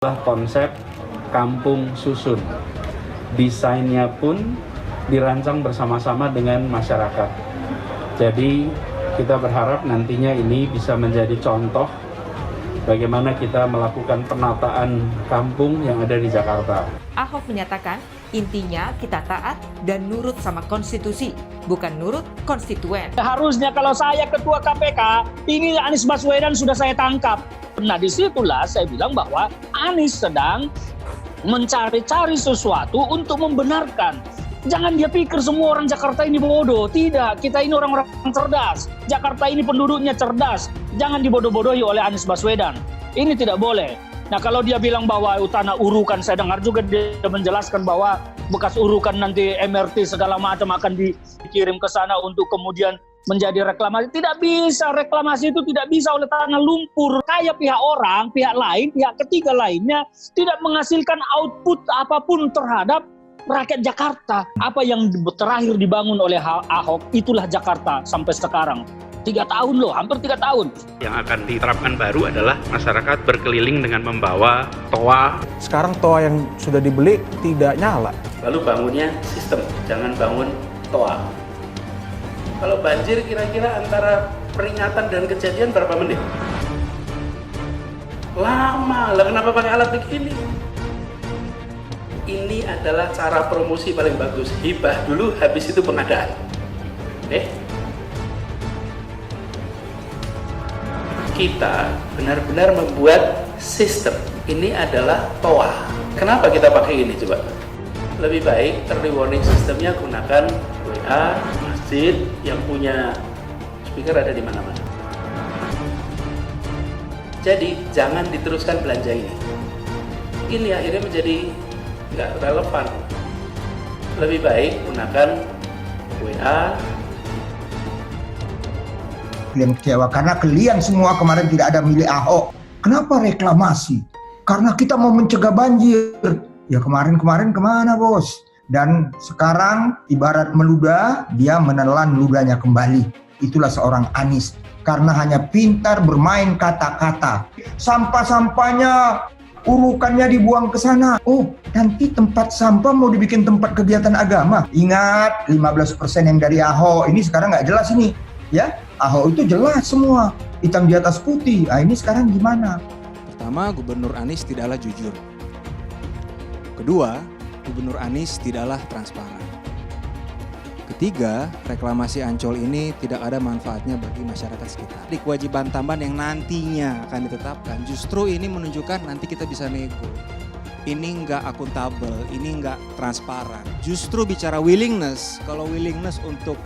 Konsep kampung susun. Desainnya pun dirancang bersama-sama dengan masyarakat. Jadi kita berharap nantinya ini bisa menjadi contoh bagaimana kita melakukan penataan kampung yang ada di Jakarta. Ahok menyatakan intinya kita taat dan nurut sama konstitusi, bukan nurut konstituen. Harusnya kalau saya ketua KPK, ini Anies Baswedan sudah saya tangkap. Nah disitulah saya bilang bahwa Anies sedang mencari-cari sesuatu untuk membenarkan. Jangan dia pikir semua orang Jakarta ini bodoh. Tidak, kita ini orang-orang cerdas. Jakarta ini penduduknya cerdas. Jangan dibodoh-bodohi oleh Anies Baswedan. Ini tidak boleh. Nah kalau dia bilang bahwa tanah urukan, saya dengar juga dia menjelaskan bahwa bekas urukan nanti MRT segala macam akan dikirim ke sana untuk kemudian menjadi reklamasi. Tidak bisa, reklamasi itu tidak bisa oleh tanah lumpur. Kayak pihak orang, pihak lain, pihak ketiga lainnya tidak menghasilkan output apapun terhadap rakyat Jakarta. Apa yang terakhir dibangun oleh Ahok, itulah Jakarta sampai sekarang. 3 tahun loh, hampir 3 tahun. Yang akan diterapkan baru adalah masyarakat berkeliling dengan membawa toa. Sekarang toa yang sudah dibeli tidak nyala. Lalu bangunnya sistem, jangan bangun toa. Kalau banjir kira-kira antara peringatan dan kejadian berapa menit? Lama, lah kenapa pakai alat begini? Ini adalah cara promosi paling bagus. Hibah dulu, habis itu pengadaan. Kita benar-benar membuat sistem. Ini adalah toa. Kenapa kita pakai ini coba? Lebih baik early warning sistemnya gunakan WA, masjid yang punya speaker ada di mana-mana. Jadi jangan diteruskan belanja ini. Ini akhirnya menjadi nggak relevan. Lebih baik gunakan WA. Yang kecewa karena kalian semua kemarin tidak ada milih Ahok. Kenapa reklamasi? Karena kita mau mencegah banjir. Ya kemarin kemana bos? Dan sekarang ibarat meludah, dia menelan ludahnya kembali. Itulah seorang Anies. Karena hanya pintar bermain kata-kata. Sampah-sampahnya, urukannya dibuang ke sana. Oh, nanti tempat sampah mau dibikin tempat kegiatan agama. Ingat, 15% yang dari Ahok. Ini sekarang nggak jelas ini. Ya, Ahok itu jelas semua. Hitam di atas putih. Nah, ini sekarang gimana? Pertama, Gubernur Anies tidaklah jujur. Kedua, Gubernur Anies tidaklah transparan. Ketiga, reklamasi Ancol ini tidak ada manfaatnya bagi masyarakat sekitar. Di kewajiban tambahan yang nantinya akan ditetapkan, justru ini menunjukkan nanti kita bisa nego. Ini nggak akuntabel, ini nggak transparan. Justru bicara willingness, kalau willingness untuk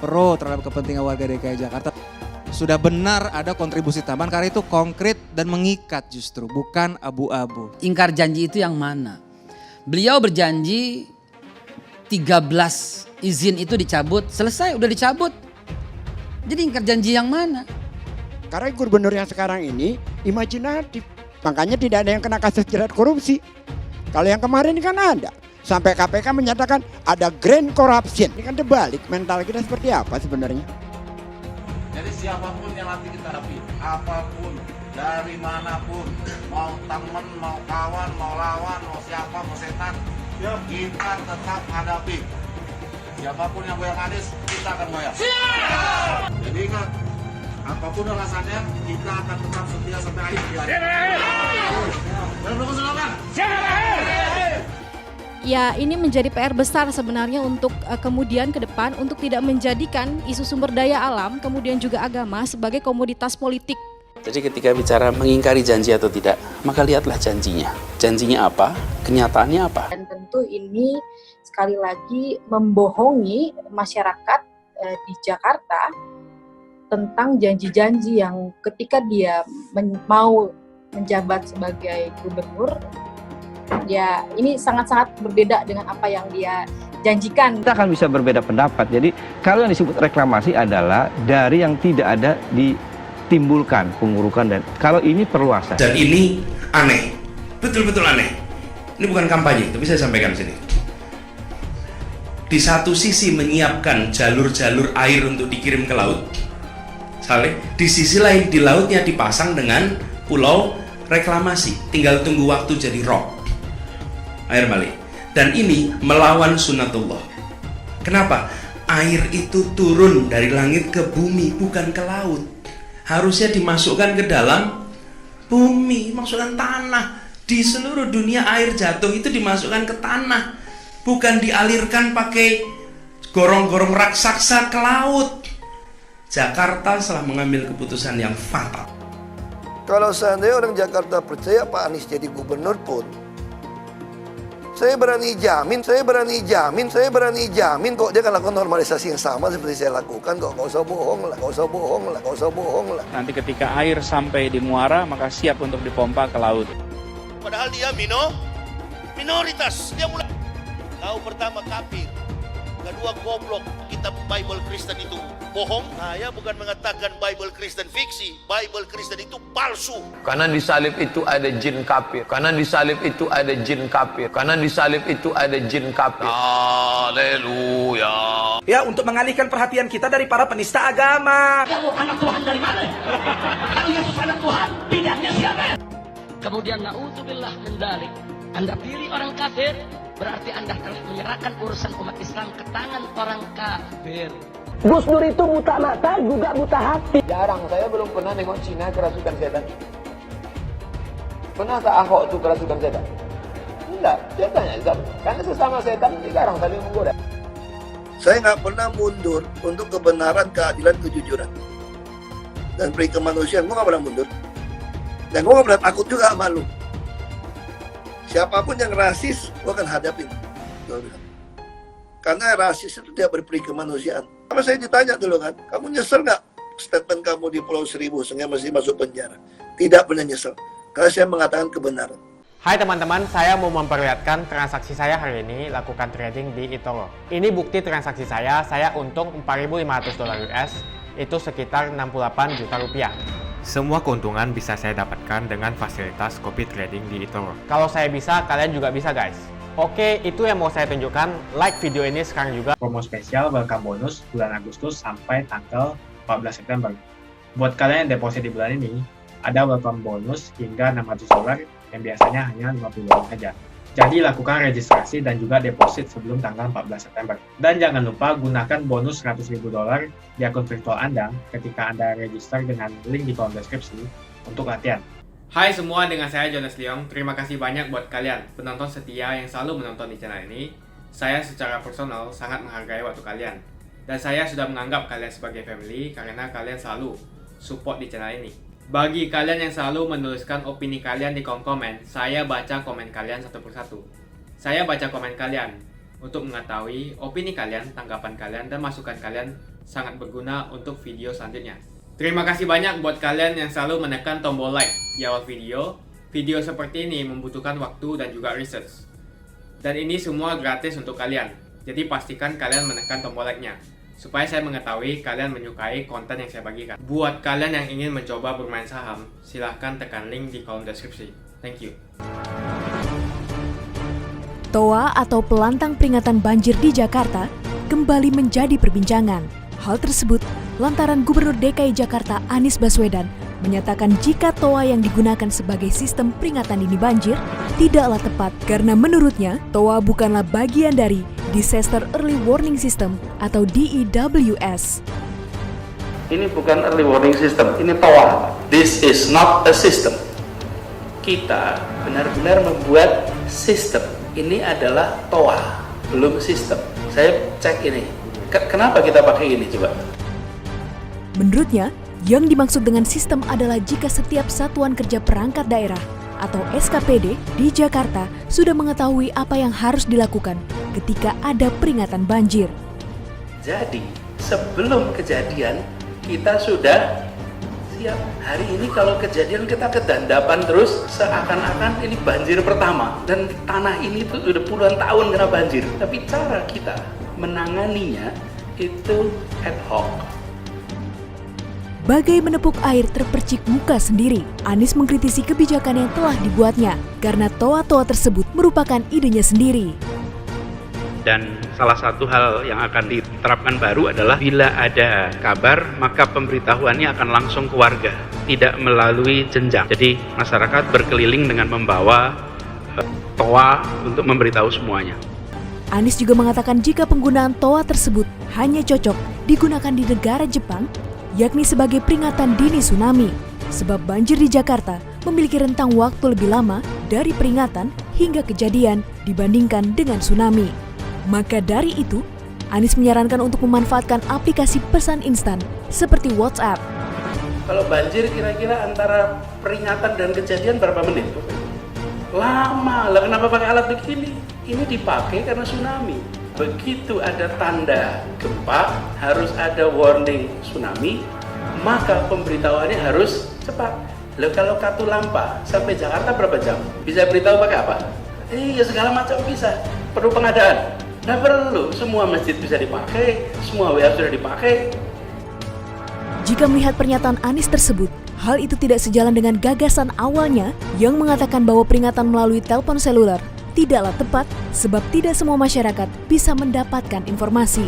pro terhadap kepentingan warga DKI Jakarta, sudah benar ada kontribusi tambahan karena itu konkret dan mengikat justru, bukan abu-abu. Ingkar janji itu yang mana? Beliau berjanji 13 izin itu dicabut, selesai udah dicabut. Jadi ingkar janji yang mana? Karena gubernur yang sekarang ini imajinatif, makanya tidak ada yang kena kasus jerat korupsi. Kalau yang kemarin kan ada. Sampai KPK menyatakan ada grand corruption. Ini kan terbalik, mental kita seperti apa sebenarnya? Jadi siapapun yang nanti kita hadapi, apapun, dari manapun, mau teman, mau kawan, mau lawan, mau siapa, mau setan, kita tetap hadapi. Siapapun yang goyang Anies, kita akan goyang. Jadi ingat, apapun alasannya, kita akan tetap setia sampai akhir. Mendukung slogan. Ya, ini menjadi PR besar sebenarnya untuk kemudian ke depan untuk tidak menjadikan isu sumber daya alam kemudian juga agama sebagai komoditas politik. Jadi ketika bicara mengingkari janji atau tidak, maka lihatlah janjinya. Janjinya apa? Kenyataannya apa? Dan tentu ini sekali lagi membohongi masyarakat di Jakarta tentang janji-janji yang ketika dia mau menjabat sebagai gubernur, ya ini sangat-sangat berbeda dengan apa yang dia janjikan. Kita akan bisa berbeda pendapat. Jadi kalau yang disebut reklamasi adalah dari yang tidak ada ditimbulkan pengurukan, dan kalau ini perluasan. Dan ini aneh, betul-betul aneh. Ini bukan kampanye, tapi saya sampaikan sini. Di satu sisi menyiapkan jalur-jalur air untuk dikirim ke laut, di sisi lain di lautnya dipasang dengan pulau reklamasi, tinggal tunggu waktu jadi rob, air balik. Dan ini melawan sunnatullah. Kenapa? Air itu turun dari langit ke bumi, bukan ke laut. Harusnya dimasukkan ke dalam bumi, masukkan tanah. Di seluruh dunia air jatuh itu dimasukkan ke tanah, bukan dialirkan pakai gorong-gorong raksasa ke laut. Jakarta telah mengambil keputusan yang fatal. Kalau seandainya orang Jakarta percaya Pak Anies jadi gubernur pun, saya berani jamin kok dia akan lakukan normalisasi yang sama seperti saya lakukan kok. Gak usah bohong lah. Nanti ketika air sampai di muara, maka siap untuk dipompa ke laut. Padahal dia minoritas. Dia mulai tahu pertama kafir, kedua goblok. Kitab Bible Kristen itu bohong. Saya bukan mengatakan Bible Kristen fiksi. Bible Kristen itu palsu. Karena di salib itu ada jin kafir. Haleluya. Ya, untuk mengalihkan perhatian kita dari para penista agama. Kalau anak Tuhan dari mana? Kalau Yesus anak Tuhan, pilihannya siapa? Kemudian na'udzubillah min dzalik. Anda pilih orang kafir, berarti Anda telah menyerahkan urusan umat Islam ke tangan orang kafir. Gus Dur itu buta mata juga buta hati. Jarang, saya belum pernah nengok Cina kerasukan setan. Pernah tak Ahok itu kerasukan setan? Enggak, setannya karena sesama setan sekarang saling menggoda. Saya nggak pernah mundur untuk kebenaran, keadilan, kejujuran, dan peri kemanusiaan. Gue nggak pernah mundur. Dan gue nggak pernah takut juga sama lu. Siapapun yang rasis, gue akan hadapin. Karena rasis itu tidak berperi kemanusiaan. Sama saya ditanya dulu kan, kamu nyesel nggak statement kamu di Pulau Seribu sehingga masih masuk penjara? Tidak pernah nyesel, karena saya mengatakan kebenaran. Hai teman-teman, saya mau memperlihatkan transaksi saya hari ini lakukan trading di eToro. Ini bukti transaksi saya untung $4.500 US, itu sekitar 68 juta rupiah. Semua keuntungan bisa saya dapatkan dengan fasilitas copy trading di eToro. Kalau saya bisa, kalian juga bisa guys. Oke, itu yang mau saya tunjukkan. Like video ini sekarang juga. Promo spesial welcome bonus bulan Agustus sampai tanggal 14 September. Buat kalian yang deposit di bulan ini, ada welcome bonus hingga $600 yang biasanya hanya $50 saja. Jadi lakukan registrasi dan juga deposit sebelum tanggal 14 September. Dan jangan lupa gunakan bonus $100.000 di akun virtual Anda ketika Anda register dengan link di kolom deskripsi untuk latihan. Hai semua, dengan saya Jonas Leong. Terima kasih banyak buat kalian penonton setia yang selalu menonton di channel ini. Saya secara personal sangat menghargai waktu kalian. Dan saya sudah menganggap kalian sebagai family karena kalian selalu support di channel ini. Bagi kalian yang selalu menuliskan opini kalian di kolom komen, saya baca komen kalian satu persatu. Saya baca komen kalian untuk mengetahui opini kalian, tanggapan kalian, dan masukan kalian sangat berguna untuk video selanjutnya. Terima kasih banyak buat kalian yang selalu menekan tombol like di awal video. Video seperti ini membutuhkan waktu dan juga research. Dan ini semua gratis untuk kalian. Jadi pastikan kalian menekan tombol like-nya, supaya saya mengetahui kalian menyukai konten yang saya bagikan. Buat kalian yang ingin mencoba bermain saham, silahkan tekan link di kolom deskripsi. Thank you. TOA atau Pelantang Peringatan Banjir di Jakarta kembali menjadi perbincangan. Hal tersebut lantaran Gubernur DKI Jakarta Anies Baswedan menyatakan jika TOA yang digunakan sebagai sistem peringatan dini banjir tidaklah tepat karena menurutnya TOA bukanlah bagian dari Disaster Early Warning System atau DEWS. Ini bukan early warning system, ini TOA. This is not a system. Kita benar-benar membuat sistem. Ini adalah TOA, belum sistem. Saya cek ini. Kenapa kita pakai ini coba? Menurutnya, yang dimaksud dengan sistem adalah jika setiap satuan kerja perangkat daerah atau SKPD di Jakarta sudah mengetahui apa yang harus dilakukan ketika ada peringatan banjir. Jadi, sebelum kejadian, kita sudah siap. Hari ini kalau kejadian kita kedandapan terus, seakan-akan ini banjir pertama. Dan tanah ini tuh udah puluhan tahun kena banjir. Tapi cara kita menanganinya itu ad hoc. Bagai menepuk air terpercik muka sendiri, Anies mengkritisi kebijakan yang telah dibuatnya karena TOA-TOA tersebut merupakan idenya sendiri. Dan salah satu hal yang akan terapkan baru adalah bila ada kabar maka pemberitahuannya akan langsung ke warga, tidak melalui jenjang. Jadi masyarakat berkeliling dengan membawa toa untuk memberitahu semuanya. Anies juga mengatakan jika penggunaan toa tersebut hanya cocok digunakan di negara Jepang, yakni sebagai peringatan dini tsunami, sebab banjir di Jakarta memiliki rentang waktu lebih lama dari peringatan hingga kejadian dibandingkan dengan tsunami. Maka dari itu, Anies menyarankan untuk memanfaatkan aplikasi pesan instan seperti WhatsApp. Kalau banjir kira-kira antara peringatan dan kejadian berapa menit? Lama lah, kenapa pakai alat begini? Ini dipakai karena tsunami. Begitu ada tanda gempa, harus ada warning tsunami, maka pemberitahuannya harus cepat. Loh, kalau Katulampa sampai Jakarta berapa jam? Bisa beritahu pakai apa? Ya segala macam bisa. Perlu pengadaan? Nah perlu, semua masjid bisa dipakai, semua WA sudah dipakai. Jika melihat pernyataan Anies tersebut, hal itu tidak sejalan dengan gagasan awalnya yang mengatakan bahwa peringatan melalui telepon seluler tidaklah tepat sebab tidak semua masyarakat bisa mendapatkan informasi.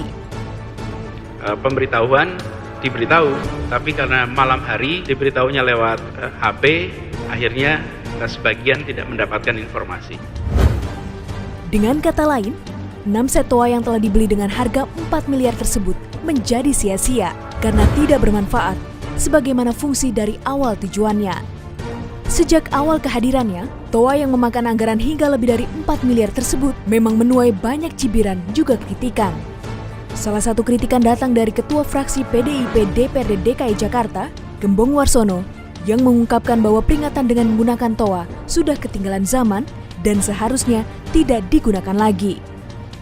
Pemberitahuan diberitahu, tapi karena malam hari diberitahunya lewat HP, akhirnya sebagian tidak mendapatkan informasi. Dengan kata lain, 6 set toa yang telah dibeli dengan harga 4 miliar tersebut menjadi sia-sia karena tidak bermanfaat sebagaimana fungsi dari awal tujuannya. Sejak awal kehadirannya, toa yang memakan anggaran hingga lebih dari 4 miliar tersebut memang menuai banyak cibiran juga kritikan. Salah satu kritikan datang dari Ketua Fraksi PDIP DPRD DKI Jakarta, Gembong Warsono, yang mengungkapkan bahwa peringatan dengan menggunakan toa sudah ketinggalan zaman dan seharusnya tidak digunakan lagi.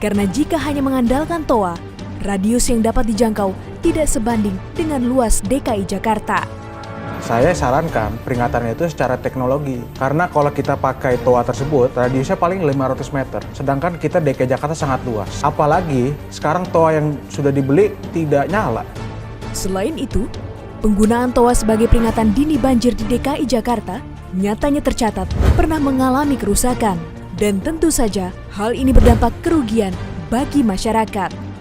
Karena jika hanya mengandalkan toa, radius yang dapat dijangkau tidak sebanding dengan luas DKI Jakarta. Saya sarankan peringatannya itu secara teknologi. Karena kalau kita pakai toa tersebut, radiusnya paling 500 meter. Sedangkan kita DKI Jakarta sangat luas. Apalagi sekarang toa yang sudah dibeli tidak nyala. Selain itu, penggunaan toa sebagai peringatan dini banjir di DKI Jakarta nyatanya tercatat pernah mengalami kerusakan. Dan tentu saja hal ini berdampak kerugian bagi masyarakat.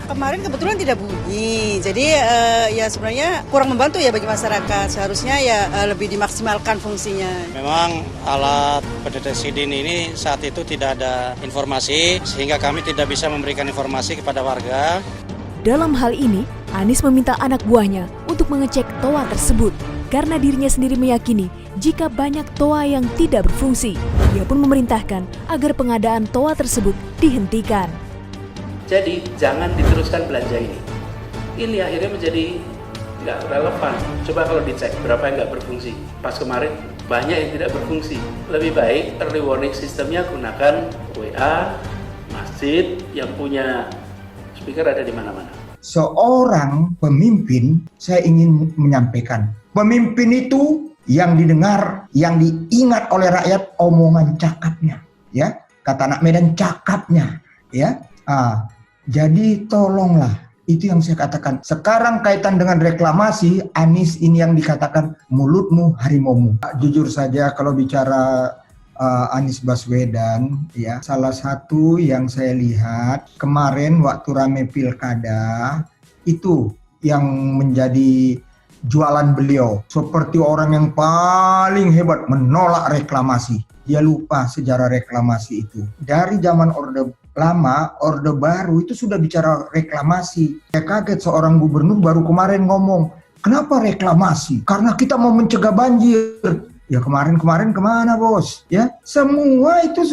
Kemarin kebetulan tidak bunyi, jadi ya sebenarnya kurang membantu ya bagi masyarakat. Seharusnya ya lebih dimaksimalkan fungsinya. Memang alat pendeteksi dini ini saat itu tidak ada informasi, sehingga kami tidak bisa memberikan informasi kepada warga. Dalam hal ini, Anies meminta anak buahnya untuk mengecek toa tersebut karena dirinya sendiri meyakini jika banyak toa yang tidak berfungsi. Ia pun memerintahkan agar pengadaan toa tersebut dihentikan. Jadi jangan diteruskan belanja ini. Ini akhirnya menjadi nggak relevan. Coba kalau dicek berapa yang nggak berfungsi. Pas kemarin banyak yang tidak berfungsi. Lebih baik early warning sistemnya gunakan WA, masjid yang punya speaker ada di mana-mana. Seorang pemimpin, saya ingin menyampaikan, pemimpin itu yang didengar, yang diingat oleh rakyat omongan cakapnya, ya, kata anak Medan cakapnya, ya. Jadi tolonglah, itu yang saya katakan. Sekarang kaitan dengan reklamasi, Anies ini yang dikatakan mulutmu harimaumu. Jujur saja kalau bicara Anies Baswedan, ya, salah satu yang saya lihat kemarin waktu rame pilkada itu yang menjadi jualan beliau, seperti orang yang paling hebat menolak reklamasi. Dia lupa sejarah reklamasi itu. Dari zaman Orde Lama, Orde Baru itu sudah bicara reklamasi. Saya kaget seorang gubernur baru kemarin ngomong, kenapa reklamasi? Karena kita mau mencegah banjir. Ya kemarin kemana bos? Ya semua itu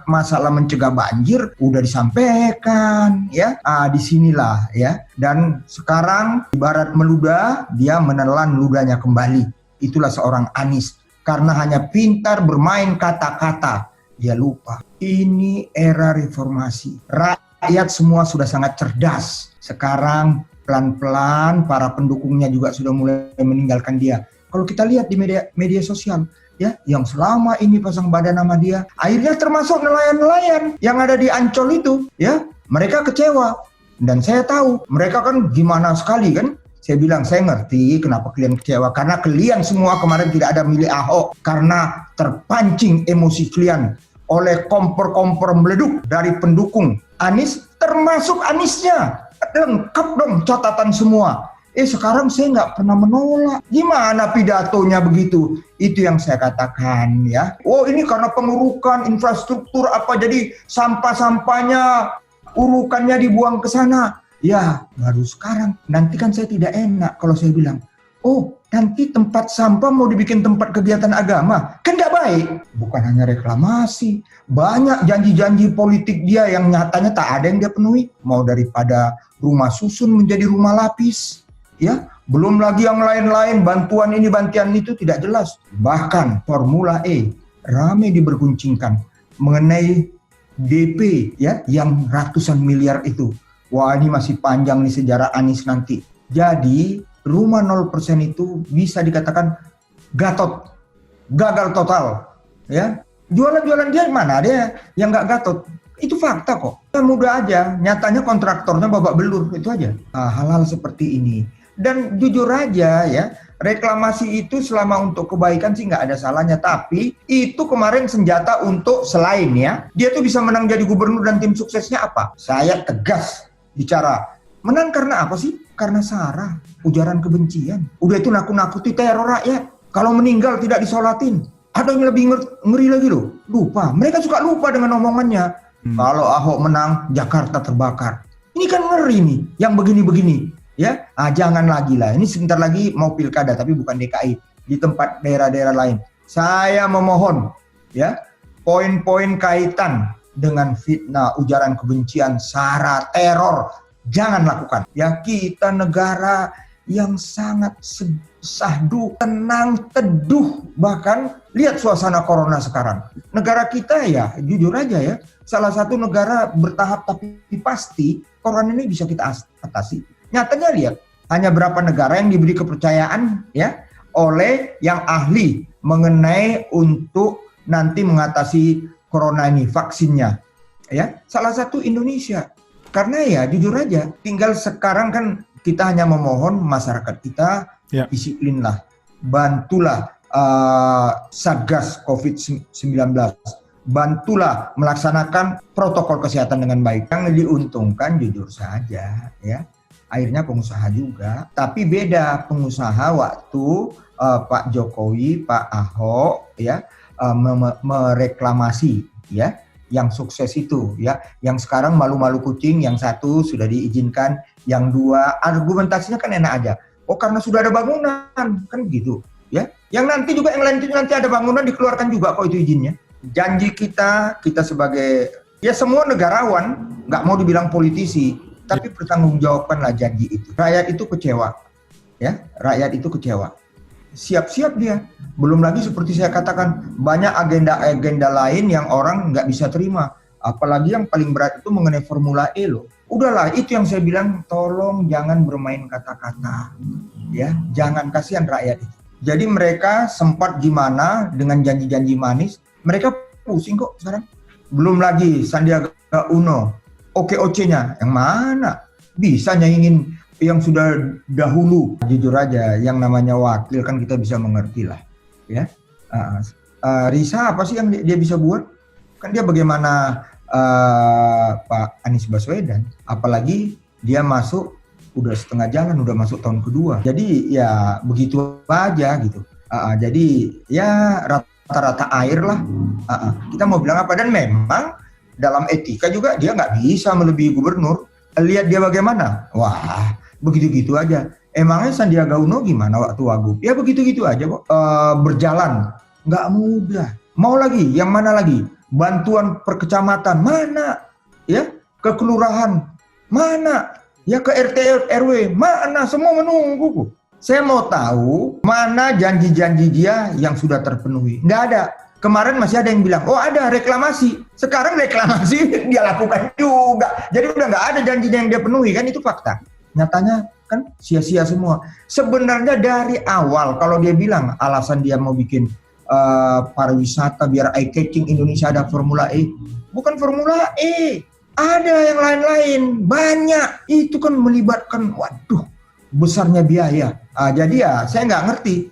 masalah mencegah banjir udah disampaikan, ya. Disinilah, ya. Dan sekarang ibarat meludah, dia menelan ludahnya kembali. Itulah seorang Anies. Karena hanya pintar bermain kata-kata, dia lupa. Ini era reformasi. Rakyat semua sudah sangat cerdas. Sekarang pelan-pelan para pendukungnya juga sudah mulai meninggalkan dia. Kalau kita lihat di media sosial, ya, yang selama ini pasang badan sama dia, akhirnya termasuk nelayan-nelayan yang ada di Ancol itu, ya, mereka kecewa. Dan saya tahu mereka kan gimana sekali kan. Saya bilang, saya ngerti kenapa kalian kecewa. Karena kalian semua kemarin tidak ada milih Ahok. Karena terpancing emosi kalian oleh kompor-kompor meleduk dari pendukung Anies, termasuk Aniesnya. lengkap dong catatan semua. Sekarang saya nggak pernah menolak. Gimana pidatonya begitu? Itu yang saya katakan ya. Oh ini karena pengurukan infrastruktur apa, jadi sampah-sampahnya urukannya dibuang ke sana. Ya baru sekarang. Nanti kan saya tidak enak kalau saya bilang, oh nanti tempat sampah mau dibikin tempat kegiatan agama. Kan nggak baik. Bukan hanya reklamasi. Banyak janji-janji politik dia yang nyatanya tak ada yang dia penuhi. Mau daripada rumah susun menjadi rumah lapis. Ya, belum lagi yang lain-lain, bantuan ini, bantuan itu tidak jelas. Bahkan Formula E ramai diberguncingkan mengenai DP ya, yang ratusan miliar itu. Wah, ini masih panjang nih sejarah Anies nanti. Jadi, rumah 0% itu bisa dikatakan gatot, gagal total. Ya, jualan-jualan dia mana ada yang nggak gatot? Itu fakta kok. Mudah aja, nyatanya kontraktornya babak belur, itu aja. Hal-hal seperti ini. Dan jujur aja ya, reklamasi itu selama untuk kebaikan sih nggak ada salahnya. Tapi itu kemarin senjata untuk selain ya, dia tuh bisa menang jadi gubernur dan tim suksesnya apa? Saya tegas bicara. Menang karena apa sih? Karena sara, ujaran kebencian. Udah itu nakut-nakuti teror rakyat. Kalau meninggal tidak disolatin. Ada yang lebih ngeri lagi loh. Lupa, mereka suka lupa dengan omongannya. Kalau Ahok menang, Jakarta terbakar. Ini kan ngeri nih, yang begini-begini. Ya, jangan lagi lah. Ini sebentar lagi mau pilkada, tapi bukan DKI, di tempat daerah-daerah lain. Saya memohon, ya, poin-poin kaitan dengan fitnah, ujaran kebencian, sara, teror, jangan lakukan. Ya, kita negara yang sangat sahdu, tenang, teduh. Bahkan lihat suasana corona sekarang. Negara kita ya, jujur aja ya, salah satu negara bertahap tapi pasti corona ini bisa kita atasi. Nyatanya lihat, hanya berapa negara yang diberi kepercayaan ya oleh yang ahli mengenai untuk nanti mengatasi corona ini, vaksinnya. Ya, salah satu Indonesia. Karena ya jujur aja, tinggal sekarang kan kita hanya memohon masyarakat kita disiplinlah, bantulah Satgas COVID-19. Bantulah melaksanakan protokol kesehatan dengan baik. Yang diuntungkan jujur saja ya, akhirnya pengusaha juga. Tapi beda pengusaha waktu Pak Jokowi, Pak Ahok ya mereklamasi ya, yang sukses itu ya, yang sekarang malu-malu kucing, yang satu sudah diizinkan, yang dua argumentasinya kan enak aja. Oh karena sudah ada bangunan kan gitu ya. Yang nanti juga yang lain itu nanti ada bangunan dikeluarkan juga kok itu izinnya. Janji kita sebagai ya semua negarawan, nggak mau dibilang politisi, tapi pertanggungjawabkanlah janji itu. Rakyat itu kecewa, ya. Rakyat itu kecewa. Siap-siap dia. Belum lagi seperti saya katakan, banyak agenda-agenda lain yang orang nggak bisa terima. Apalagi yang paling berat itu mengenai Formula E loh. Udahlah, itu yang saya bilang, tolong jangan bermain kata-kata, ya. Jangan, kasihan rakyat itu. Jadi mereka sempat gimana dengan janji-janji manis, mereka pusing kok sekarang. Belum lagi Sandiaga Uno. OKOC-nya yang mana? Bisa nyaingin yang sudah dahulu. Jujur aja, yang namanya wakil kan kita bisa mengerti lah. Ya, Risa apa sih yang dia bisa buat? Kan dia bagaimana Pak Anies Baswedan. Apalagi dia masuk udah setengah jalan, udah masuk tahun kedua. Jadi ya begitu aja gitu. Jadi ya rata-rata air lah. Kita mau bilang apa? Dan memang dalam etika juga dia nggak bisa melebihi gubernur. Lihat dia bagaimana. Wah, begitu-gitu aja. Emangnya Sandiaga Uno gimana waktu Wagub? Ya begitu-gitu aja kok. Berjalan. Nggak mudah. Mau lagi? Yang mana lagi? Bantuan per kecamatan. Mana? Ya, ke kelurahan. Mana? Ya ke RT RW. Mana? Semua menunggu. Saya mau tahu mana janji-janji dia yang sudah terpenuhi. Nggak ada. Kemarin masih ada yang bilang, oh ada reklamasi. Sekarang reklamasi dia lakukan juga. Jadi udah nggak ada janjinya yang dia penuhi, kan itu fakta. Nyatanya kan sia-sia semua. Sebenarnya dari awal kalau dia bilang alasan dia mau bikin pariwisata biar eye-catching Indonesia ada Formula E. Bukan Formula E. Ada yang lain-lain. Banyak. Itu kan melibatkan, waduh, besarnya biaya. Jadi ya saya nggak ngerti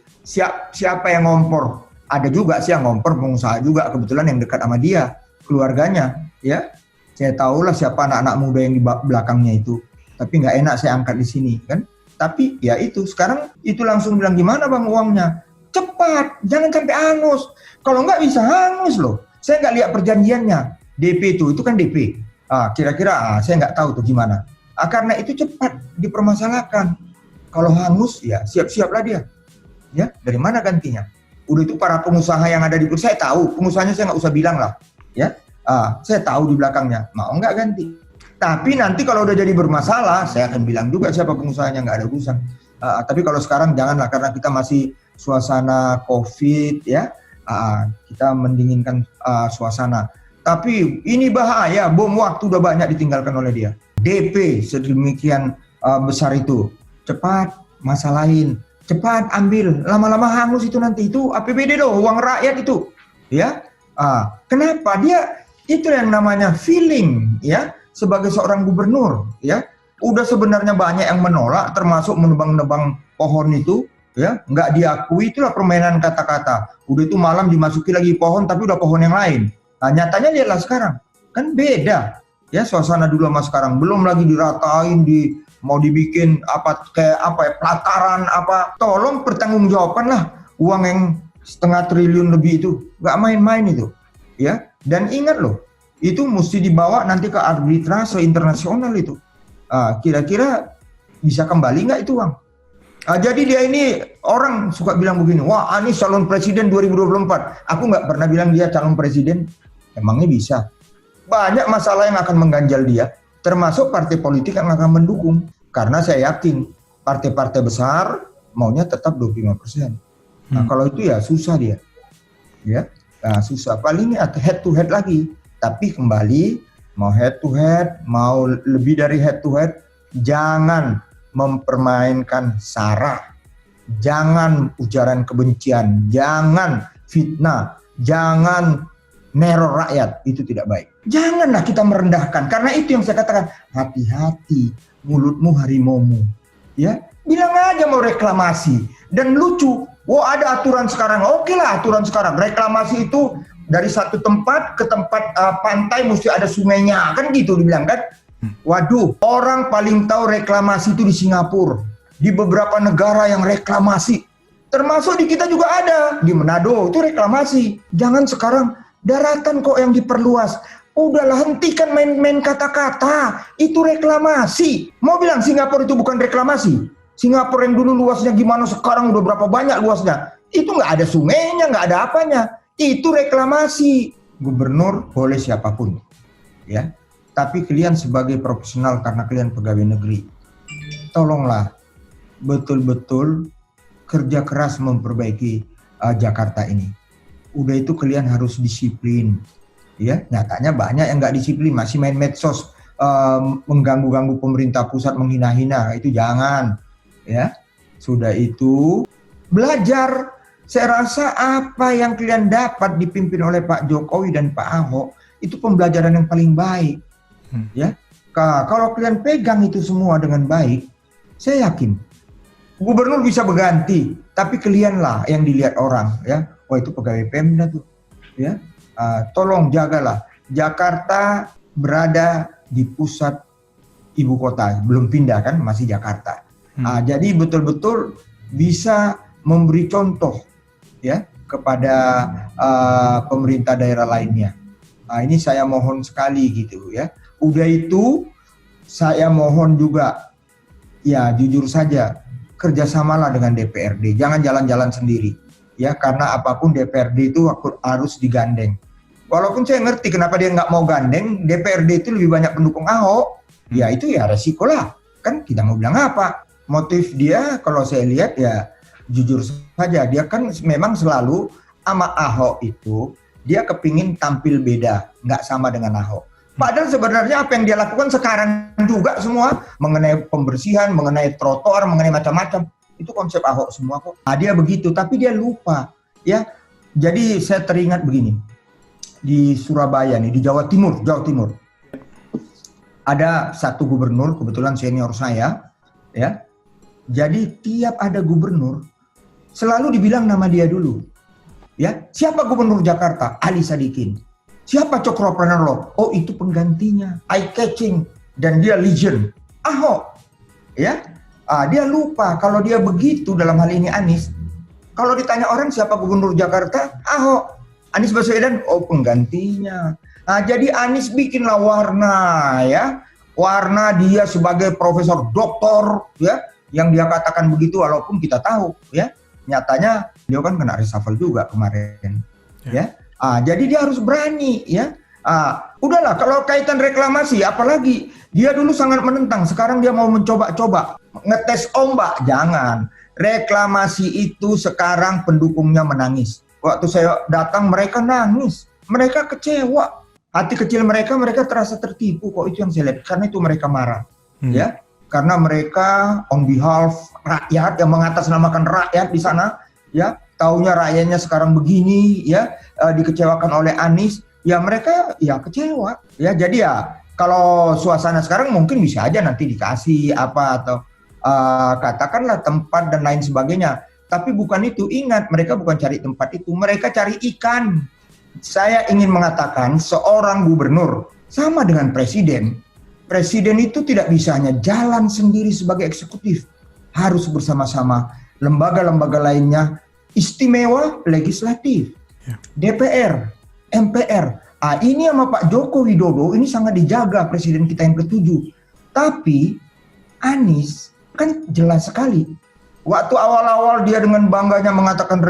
siapa yang ngompor. Ada juga sih yang ngompor, pengusaha juga kebetulan yang dekat sama dia, keluarganya, ya. Saya tahulah siapa anak-anak muda yang di belakangnya itu. tapi nggak enak saya angkat di sini kan. Tapi ya itu sekarang itu langsung bilang gimana bang uangnya? Cepat, jangan sampai hangus. Kalau nggak bisa hangus loh. Saya nggak lihat perjanjiannya. DP itu kan DP. Kira-kira saya nggak tahu tuh gimana. Karena itu cepat dipermasalahkan. Kalau hangus ya siap-siaplah dia. Ya dari mana gantinya? Udah itu para pengusaha yang ada di belakang, saya tahu. Pengusahanya saya nggak usah bilang lah. Ya, saya tahu di belakangnya. Mau nggak ganti? Tapi nanti kalau udah jadi bermasalah, saya akan bilang juga siapa pengusahanya, nggak ada urusan. Tapi kalau sekarang janganlah karena kita masih suasana COVID ya, kita mendinginkan suasana. Tapi ini bahaya, bom waktu udah banyak ditinggalkan oleh dia. DP sedemikian besar itu, cepat masalahin, cepat ambil, lama-lama hangus itu nanti itu APBD loh, uang rakyat itu, ya. Kenapa dia itu yang namanya feeling ya sebagai seorang gubernur ya. Udah sebenarnya banyak yang menolak, termasuk menebang-nebang pohon itu. Ya, nggak diakui, itulah permainan kata-kata. Udah itu malam dimasuki lagi pohon, tapi udah pohon yang lain. Nyatanya lihatlah sekarang, kan beda. Ya, suasana dulu sama sekarang. Belum lagi diratain, mau dibikin pelataran apa. Tolong pertanggungjawabkan lah uang yang 1,5 triliun lebih itu. Nggak main-main itu. Ya, dan ingat loh, itu mesti dibawa nanti ke arbitrase internasional itu. Kira-kira bisa kembali nggak itu uang? Jadi dia ini orang suka bilang begini, wah Anies calon presiden 2024. Aku nggak pernah bilang dia calon presiden, emangnya bisa. Banyak masalah yang akan mengganjal dia, termasuk partai politik yang akan mendukung. Karena saya yakin partai-partai besar maunya tetap 25%. Nah kalau itu ya susah dia. Ya, susah. Paling head to head lagi. Tapi kembali, mau head to head, mau lebih dari head to head, jangan mempermainkan SARA, jangan ujaran kebencian, jangan fitnah, jangan neror rakyat, itu tidak baik. Janganlah kita merendahkan, karena itu yang saya katakan, hati-hati mulutmu harimaumu. Ya, bilang aja mau reklamasi dan lucu. Wah ada aturan sekarang, oke lah aturan sekarang. Reklamasi itu dari satu tempat ke tempat pantai mesti ada sungainya, kan gitu dibilang kan. Waduh, orang paling tahu reklamasi itu di Singapura, di beberapa negara yang reklamasi, termasuk di kita juga ada, di Manado itu reklamasi. Jangan sekarang daratan kok yang diperluas. Udahlah hentikan main-main kata-kata, itu reklamasi. Mau bilang Singapura itu bukan reklamasi? Singapura yang dulu luasnya gimana, sekarang udah berapa banyak luasnya? Itu nggak ada sungainya, nggak ada apanya. Itu reklamasi. Gubernur boleh siapapun, ya. Tapi kalian sebagai profesional karena kalian pegawai negeri, tolonglah betul-betul kerja keras memperbaiki Jakarta ini. Udah itu kalian harus disiplin, ya. Nyatanya banyak yang nggak disiplin, masih main medsos, mengganggu-ganggu pemerintah pusat, menghina-hina, itu jangan, ya. Sudah itu belajar. Saya rasa apa yang kalian dapat dipimpin oleh Pak Jokowi dan Pak Ahok itu pembelajaran yang paling baik. Ya, kalau kalian pegang itu semua dengan baik, saya yakin gubernur bisa berganti, tapi kalianlah yang dilihat orang, ya. Wah itu pegawai Pemda tuh, ya. Tolong jagalah. Jakarta berada di pusat ibu kota, belum pindah kan, masih Jakarta. Jadi betul-betul bisa memberi contoh, ya, kepada pemerintah daerah lainnya. Ini saya mohon sekali gitu, ya. Udah itu saya mohon juga, ya jujur saja, kerjasamalah dengan DPRD, jangan jalan-jalan sendiri, ya, karena apapun DPRD itu harus digandeng. Walaupun saya ngerti kenapa dia nggak mau gandeng, DPRD itu lebih banyak pendukung Ahok, ya itu ya resiko lah, kan kita mau bilang apa. Motif dia kalau saya lihat ya jujur saja, dia kan memang selalu sama Ahok itu, dia kepingin tampil beda, nggak sama dengan Ahok. Padahal sebenarnya apa yang dia lakukan sekarang juga semua mengenai pembersihan, mengenai trotoar, mengenai macam-macam, itu konsep Ahok semua kok. Dia begitu, tapi dia lupa, ya. Jadi saya teringat begini, di Surabaya nih, di Jawa Timur, ada satu gubernur, kebetulan senior saya, ya. Jadi tiap ada gubernur selalu dibilang nama dia dulu, ya. Siapa gubernur Jakarta? Ali Sadikin. Siapa Cokro Pranolo? Oh itu penggantinya, eye catching, dan dia legend. Ahok, ya. Dia lupa kalau dia begitu dalam hal ini Anies. Kalau ditanya orang siapa gubernur Jakarta, Ahok. Anies Baswedan, penggantinya. Jadi Anies bikinlah warna, ya. Warna dia sebagai profesor doktor, ya, yang dia katakan begitu walaupun kita tahu, ya. Nyatanya dia kan kena reshuffle juga kemarin, ya. Jadi dia harus berani, ya. Udahlah kalau kaitan reklamasi, apalagi dia dulu sangat menentang, sekarang dia mau mencoba-coba ngetes ombak, jangan. Reklamasi itu sekarang pendukungnya menangis. Waktu saya datang mereka nangis, mereka kecewa, hati kecil mereka terasa tertipu kok, itu yang saya lihat, karena itu mereka marah, ya, karena mereka on behalf rakyat yang mengatasnamakan rakyat di sana, ya, taunya rakyatnya sekarang begini, ya, dikecewakan oleh Anies, ya mereka ya kecewa, ya, jadi ya kalau suasana sekarang mungkin bisa aja nanti dikasih apa atau katakanlah tempat dan lain sebagainya. Tapi bukan itu, ingat mereka bukan cari tempat itu, mereka cari ikan. Saya ingin mengatakan seorang gubernur sama dengan presiden. Presiden itu tidak bisa hanya jalan sendiri sebagai eksekutif. Harus bersama-sama lembaga-lembaga lainnya, istimewa legislatif, DPR, MPR. Ini sama Pak Joko Widodo ini sangat dijaga presiden kita yang ke-7. Tapi Anies kan jelas sekali. Waktu awal-awal dia dengan bangganya mengatakan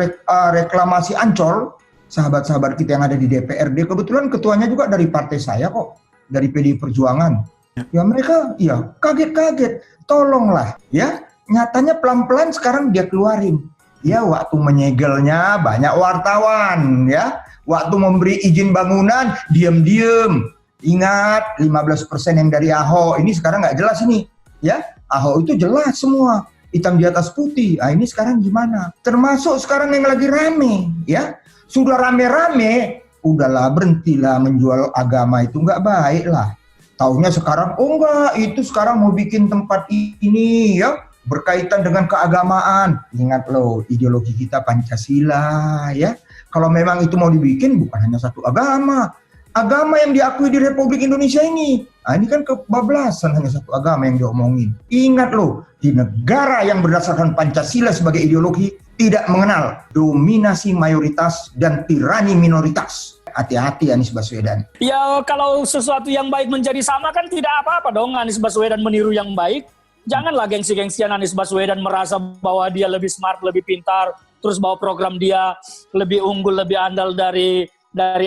reklamasi Ancol, sahabat-sahabat kita yang ada di DPRD, kebetulan ketuanya juga dari partai saya kok, dari PDI Perjuangan. Ya mereka ya kaget-kaget, tolonglah ya. Nyatanya pelan-pelan sekarang dia keluarin. Ya waktu menyegelnya banyak wartawan ya. Waktu memberi izin bangunan, diam-diam. Ingat 15% yang dari Ahok, ini sekarang nggak jelas ini ya. Ahok itu jelas semua, hitam di atas putih. Ini sekarang gimana? Termasuk sekarang yang lagi rame, ya. Sudah rame-rame, udahlah berhentilah menjual agama itu, nggak baik lah. Taunya sekarang, enggak, itu sekarang mau bikin tempat ini, ya, berkaitan dengan keagamaan. Ingat loh, ideologi kita Pancasila, ya. Kalau memang itu mau dibikin, bukan hanya satu agama. Agama yang diakui di Republik Indonesia ini. Ini kan kebablasan, hanya satu agama yang diomongin. Ingat loh, di negara yang berdasarkan Pancasila sebagai ideologi, tidak mengenal dominasi mayoritas dan tirani minoritas. Hati-hati Anies Baswedan. Ya kalau sesuatu yang baik menjadi sama kan tidak apa-apa dong Anies Baswedan meniru yang baik. Janganlah gengsi-gengsian Anies Baswedan merasa bahwa dia lebih smart, lebih pintar, terus bahwa program dia lebih unggul, lebih andal dari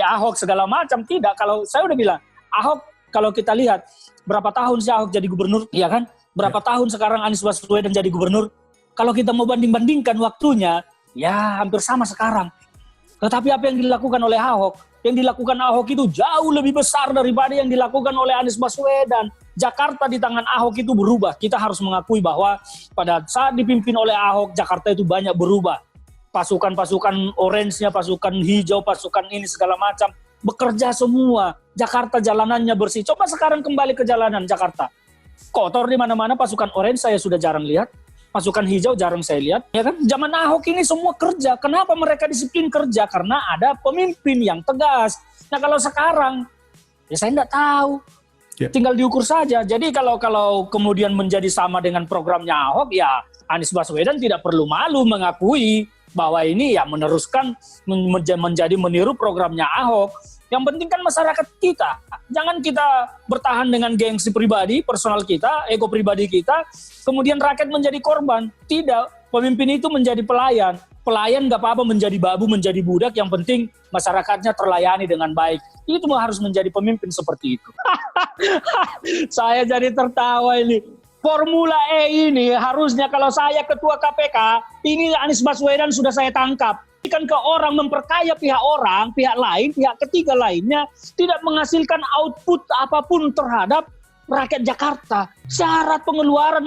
Ahok segala macam. Tidak, kalau saya udah bilang Ahok, kalau kita lihat berapa tahun si Ahok jadi gubernur, ya kan? Berapa tahun sekarang Anies Baswedan jadi gubernur? Kalau kita mau banding-bandingkan waktunya, ya hampir sama sekarang. Tetapi apa yang dilakukan oleh Ahok? Yang dilakukan Ahok itu jauh lebih besar daripada yang dilakukan oleh Anies Baswedan. Jakarta di tangan Ahok itu berubah. Kita harus mengakui bahwa pada saat dipimpin oleh Ahok, Jakarta itu banyak berubah. Pasukan-pasukan orange-nya, pasukan hijau, pasukan ini segala macam. Bekerja semua. Jakarta jalanannya bersih. Coba sekarang kembali ke jalanan Jakarta. Kotor di mana-mana, pasukan orange saya sudah jarang lihat. Pasukan hijau jarang saya lihat. Ya kan? Zaman Ahok ini semua kerja. Kenapa mereka disiplin kerja? Karena ada pemimpin yang tegas. Nah kalau sekarang, ya saya tidak tahu. Tinggal diukur saja. Jadi kalau kemudian menjadi sama dengan programnya Ahok, ya Anies Baswedan tidak perlu malu mengakui bahwa ini ya meneruskan menjadi meniru programnya Ahok. Yang penting kan masyarakat kita. Jangan kita bertahan dengan gengsi pribadi, personal kita, ego pribadi kita, kemudian rakyat menjadi korban. Tidak, pemimpin itu menjadi pelayan. Pelayan nggak apa-apa menjadi babu, menjadi budak, yang penting masyarakatnya terlayani dengan baik. Itu harus menjadi pemimpin seperti itu. Saya jadi tertawa ini. Formula E ini harusnya kalau saya ketua KPK, ini Anies Baswedan sudah saya tangkap. Kan ke orang memperkaya pihak orang, pihak lain, pihak ketiga lainnya, tidak menghasilkan output apapun terhadap rakyat Jakarta. Syarat pengeluaran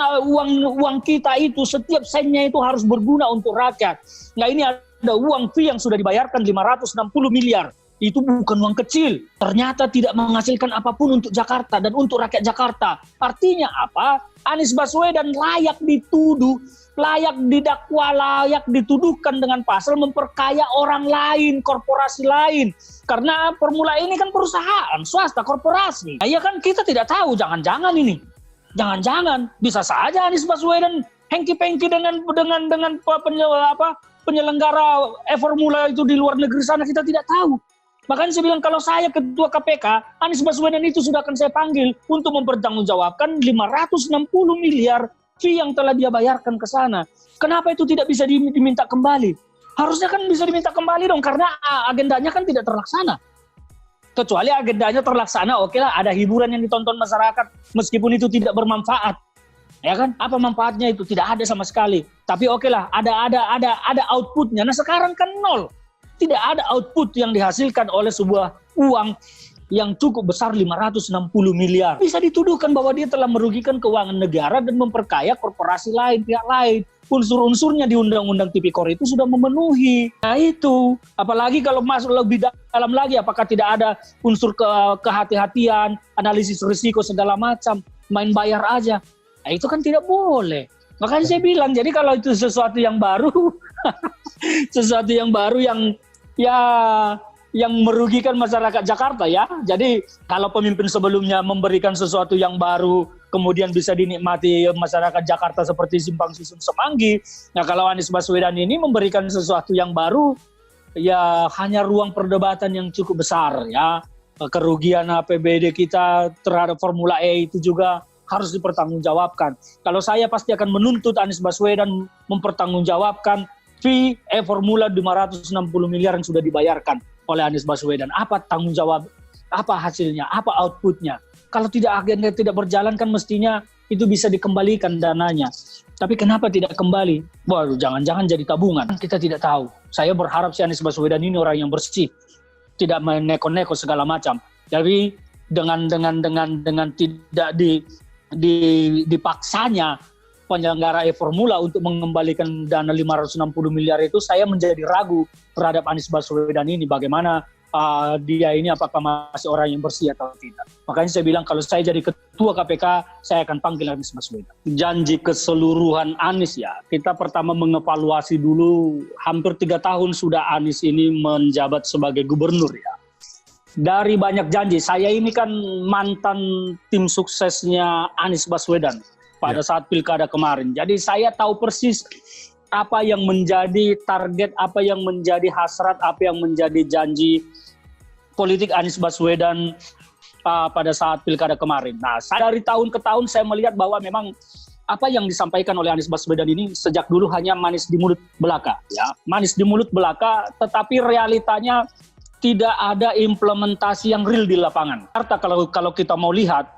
uang kita itu, setiap sennya itu harus berguna untuk rakyat. Nah ini ada uang fee yang sudah dibayarkan 560 miliar. Itu bukan uang kecil. Ternyata tidak menghasilkan apapun untuk Jakarta dan untuk rakyat Jakarta. Artinya apa? Anies Baswedan layak dituduh, layak didakwa, layak dituduhkan dengan pasal memperkaya orang lain, korporasi lain. Karena formula ini kan perusahaan, swasta, korporasi. Nah, ya kan kita tidak tahu, jangan-jangan ini. Jangan-jangan bisa saja Anies Baswedan hengki-pengki dengan penyelenggara formula itu di luar negeri sana, kita tidak tahu. Makanya saya bilang kalau saya ketua KPK, Anies Baswedan itu sudah akan saya panggil untuk mempertanggungjawabkan 560 miliar fee yang telah dia bayarkan ke sana. Kenapa itu tidak bisa diminta kembali? Harusnya kan bisa diminta kembali dong, karena agendanya kan tidak terlaksana. Kecuali agendanya terlaksana, oke lah, ada hiburan yang ditonton masyarakat meskipun itu tidak bermanfaat, ya kan? Apa manfaatnya itu? Tidak ada sama sekali. Tapi oke lah, ada outputnya. Nah sekarang kan nol, tidak ada output yang dihasilkan oleh sebuah uang yang cukup besar 560 miliar. Bisa dituduhkan bahwa dia telah merugikan keuangan negara dan memperkaya korporasi lain, pihak lain. Unsur-unsurnya di Undang-Undang Tipikor itu sudah memenuhi. Nah itu, apalagi kalau masuk lebih dalam lagi, apakah tidak ada unsur kehati-hatian, analisis risiko segala macam, main bayar aja. Nah itu kan tidak boleh. Makanya saya bilang, jadi kalau itu sesuatu yang baru, sesuatu yang baru yang merugikan masyarakat Jakarta ya. Jadi kalau pemimpin sebelumnya memberikan sesuatu yang baru, kemudian bisa dinikmati masyarakat Jakarta seperti Simpang Susun Semanggi. Nah kalau Anies Baswedan ini memberikan sesuatu yang baru, ya hanya ruang perdebatan yang cukup besar ya. Kerugian APBD kita terhadap Formula E itu juga harus dipertanggungjawabkan. Kalau saya pasti akan menuntut Anies Baswedan mempertanggungjawabkan fee Formula 560 miliar yang sudah dibayarkan oleh Anies Baswedan. Apa tanggung jawab, apa hasilnya, apa outputnya. Kalau tidak agenda tidak berjalan kan mestinya itu bisa dikembalikan dananya. Tapi kenapa tidak kembali? Waduh, jangan-jangan jadi tabungan. Kita tidak tahu. Saya berharap si Anies Baswedan ini orang yang bersih, tidak meneko-neko segala macam. Jadi dengan tidak dipaksanya penyelenggara formula untuk mengembalikan dana 560 miliar itu, saya menjadi ragu terhadap Anies Baswedan ini. Bagaimana dia ini apakah masih orang yang bersih atau tidak. Makanya saya bilang kalau saya jadi ketua KPK, saya akan panggil Anies Baswedan. Janji keseluruhan Anies ya, kita pertama mengevaluasi dulu, hampir 3 tahun sudah Anies ini menjabat sebagai gubernur ya. Dari banyak janji, saya ini kan mantan tim suksesnya Anies Baswedan pada saat pilkada kemarin. Jadi saya tahu persis apa yang menjadi target, apa yang menjadi hasrat, apa yang menjadi janji politik Anies Baswedan pada saat pilkada kemarin. Nah, dari tahun ke tahun saya melihat bahwa memang apa yang disampaikan oleh Anies Baswedan ini sejak dulu hanya manis di mulut belaka, ya, manis di mulut belaka, tetapi realitanya tidak ada implementasi yang real di lapangan. Artinya kalau kita mau lihat,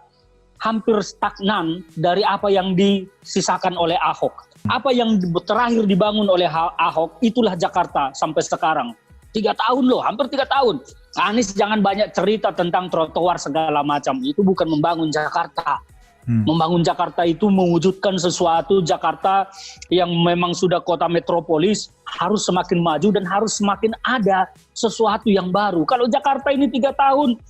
hampir stagnan dari apa yang disisakan oleh Ahok. Apa yang terakhir dibangun oleh Ahok, itulah Jakarta sampai sekarang. 3 tahun loh, hampir 3 tahun. Anies jangan banyak cerita tentang trotoar segala macam. Itu bukan membangun Jakarta. Membangun Jakarta itu mewujudkan sesuatu Jakarta yang memang sudah kota metropolis, harus semakin maju dan harus semakin ada sesuatu yang baru. Kalau Jakarta ini 3 tahun,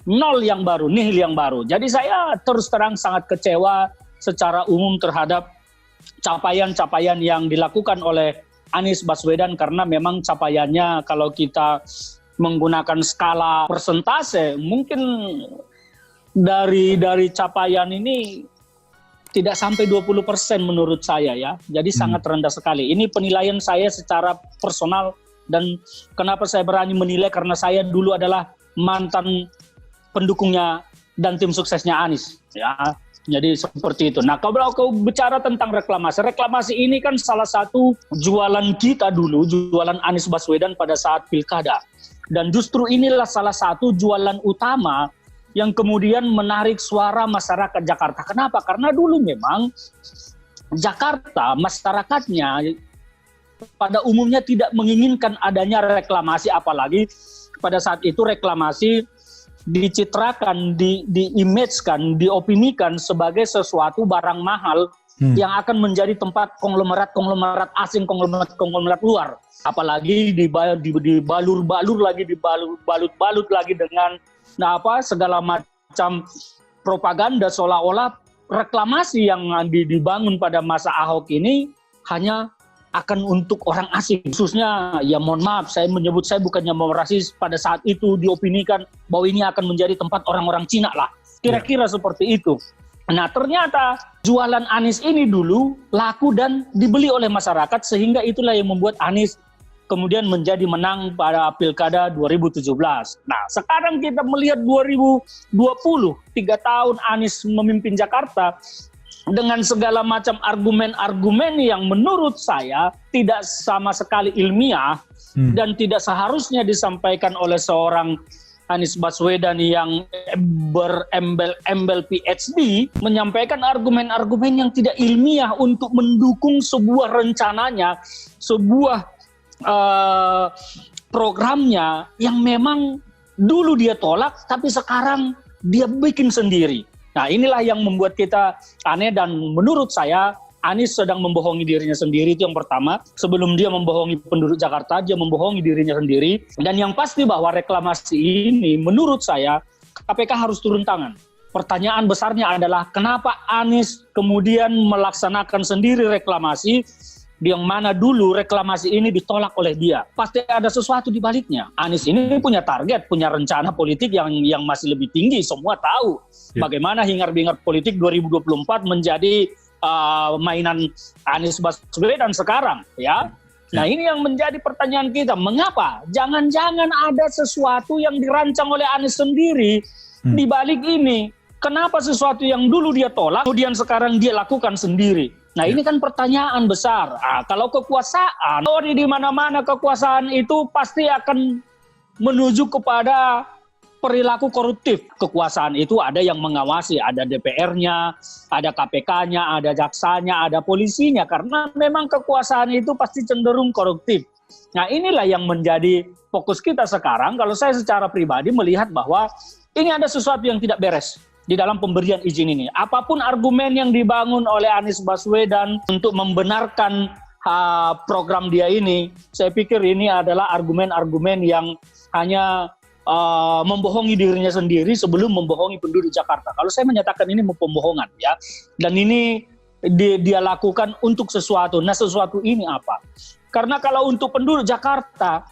nol yang baru, nihil yang baru. Jadi saya terus terang sangat kecewa secara umum terhadap capaian-capaian yang dilakukan oleh Anies Baswedan, karena memang capaiannya kalau kita menggunakan skala persentase mungkin dari capaian ini tidak sampai 20% menurut saya ya. Jadi sangat rendah sekali. Ini penilaian saya secara personal, dan kenapa saya berani menilai karena saya dulu adalah mantan pendukungnya dan tim suksesnya Anies ya. Jadi seperti itu. Nah, kalau kau bicara tentang reklamasi ini kan salah satu jualan kita dulu, jualan Anies Baswedan pada saat pilkada. Dan justru inilah salah satu jualan utama yang kemudian menarik suara masyarakat Jakarta. Kenapa? Karena dulu memang Jakarta, masyarakatnya pada umumnya tidak menginginkan adanya reklamasi, apalagi pada saat itu reklamasi dicitrakan, di-image-kan, diopinikan sebagai sesuatu barang mahal yang akan menjadi tempat konglomerat asing, konglomerat luar. Apalagi dibalur-balur lagi, dibalut-balut lagi dengan segala macam propaganda seolah-olah reklamasi yang dibangun pada masa Ahok ini hanya akan untuk orang asing, khususnya ya mohon maaf saya menyebut, saya bukannya mau rasis, pada saat itu diopinikan bahwa ini akan menjadi tempat orang-orang Cina lah, kira-kira seperti itu. Nah ternyata jualan Anies ini dulu laku dan dibeli oleh masyarakat, sehingga itulah yang membuat Anies kemudian menjadi menang pada Pilkada 2017. Nah sekarang kita melihat 2020, 3 tahun Anies memimpin Jakarta, dengan segala macam argumen-argumen yang menurut saya tidak sama sekali ilmiah dan tidak seharusnya disampaikan oleh seorang Anies Baswedan yang berembel-embel PhD, menyampaikan argumen-argumen yang tidak ilmiah untuk mendukung sebuah rencananya, sebuah programnya yang memang dulu dia tolak tapi sekarang dia bikin sendiri. Nah inilah yang membuat kita aneh, dan menurut saya Anies sedang membohongi dirinya sendiri, itu yang pertama. Sebelum dia membohongi penduduk Jakarta, dia membohongi dirinya sendiri. Dan yang pasti bahwa reklamasi ini menurut saya KPK harus turun tangan. Pertanyaan besarnya adalah kenapa Anies kemudian melaksanakan sendiri reklamasi, yang mana dulu reklamasi ini ditolak oleh dia. Pasti ada sesuatu di baliknya. Anies ini punya target, punya rencana politik yang masih lebih tinggi. Semua tahu bagaimana hingar-bingar politik 2024 menjadi mainan Anies Baswedan sekarang, ya. Nah ini yang menjadi pertanyaan kita. Mengapa? Jangan-jangan ada sesuatu yang dirancang oleh Anies sendiri di balik ini. Kenapa sesuatu yang dulu dia tolak, kemudian sekarang dia lakukan sendiri? Nah ini kan pertanyaan besar. Kalau kekuasaan, di mana-mana kekuasaan itu pasti akan menuju kepada perilaku koruptif. Kekuasaan itu ada yang mengawasi, ada DPR-nya, ada KPK-nya, ada jaksanya, ada polisinya. Karena memang kekuasaan itu pasti cenderung koruptif. Nah inilah yang menjadi fokus kita sekarang. Kalau saya secara pribadi melihat bahwa ini ada sesuatu yang tidak beres di dalam pemberian izin ini. Apapun argumen yang dibangun oleh Anies Baswedan untuk membenarkan program dia ini, saya pikir ini adalah argumen-argumen yang hanya membohongi dirinya sendiri sebelum membohongi penduduk Jakarta. Kalau saya menyatakan ini pembohongan, ya, dan ini dia lakukan untuk sesuatu. Nah sesuatu ini apa? Karena kalau untuk penduduk Jakarta,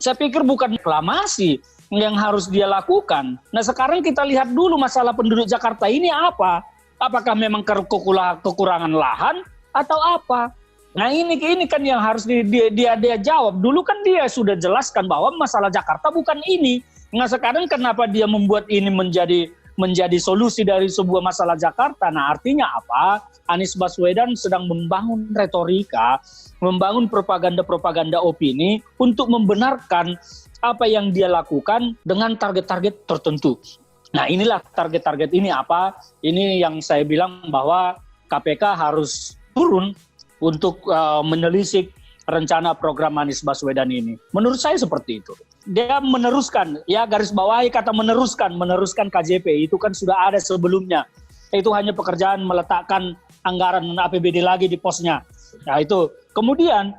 saya pikir bukan reklamasi yang harus dia lakukan. Nah sekarang kita lihat dulu masalah penduduk Jakarta ini apa? Apakah memang kekurangan lahan atau apa? Nah ini kan yang harus dia jawab. Dulu kan dia sudah jelaskan bahwa masalah Jakarta bukan ini. Nah sekarang kenapa dia membuat ini menjadi solusi dari sebuah masalah Jakarta? Nah artinya apa? Anies Baswedan sedang membangun retorika, membangun propaganda-propaganda opini untuk membenarkan apa yang dia lakukan dengan target-target tertentu. Nah inilah target-target ini apa? Ini yang saya bilang bahwa KPK harus turun untuk menelisik rencana program Anies Baswedan ini. Menurut saya seperti itu. Dia meneruskan, ya garis bawahi kata meneruskan KJP, itu kan sudah ada sebelumnya. Itu hanya pekerjaan meletakkan anggaran APBD lagi di posnya. Nah itu. Kemudian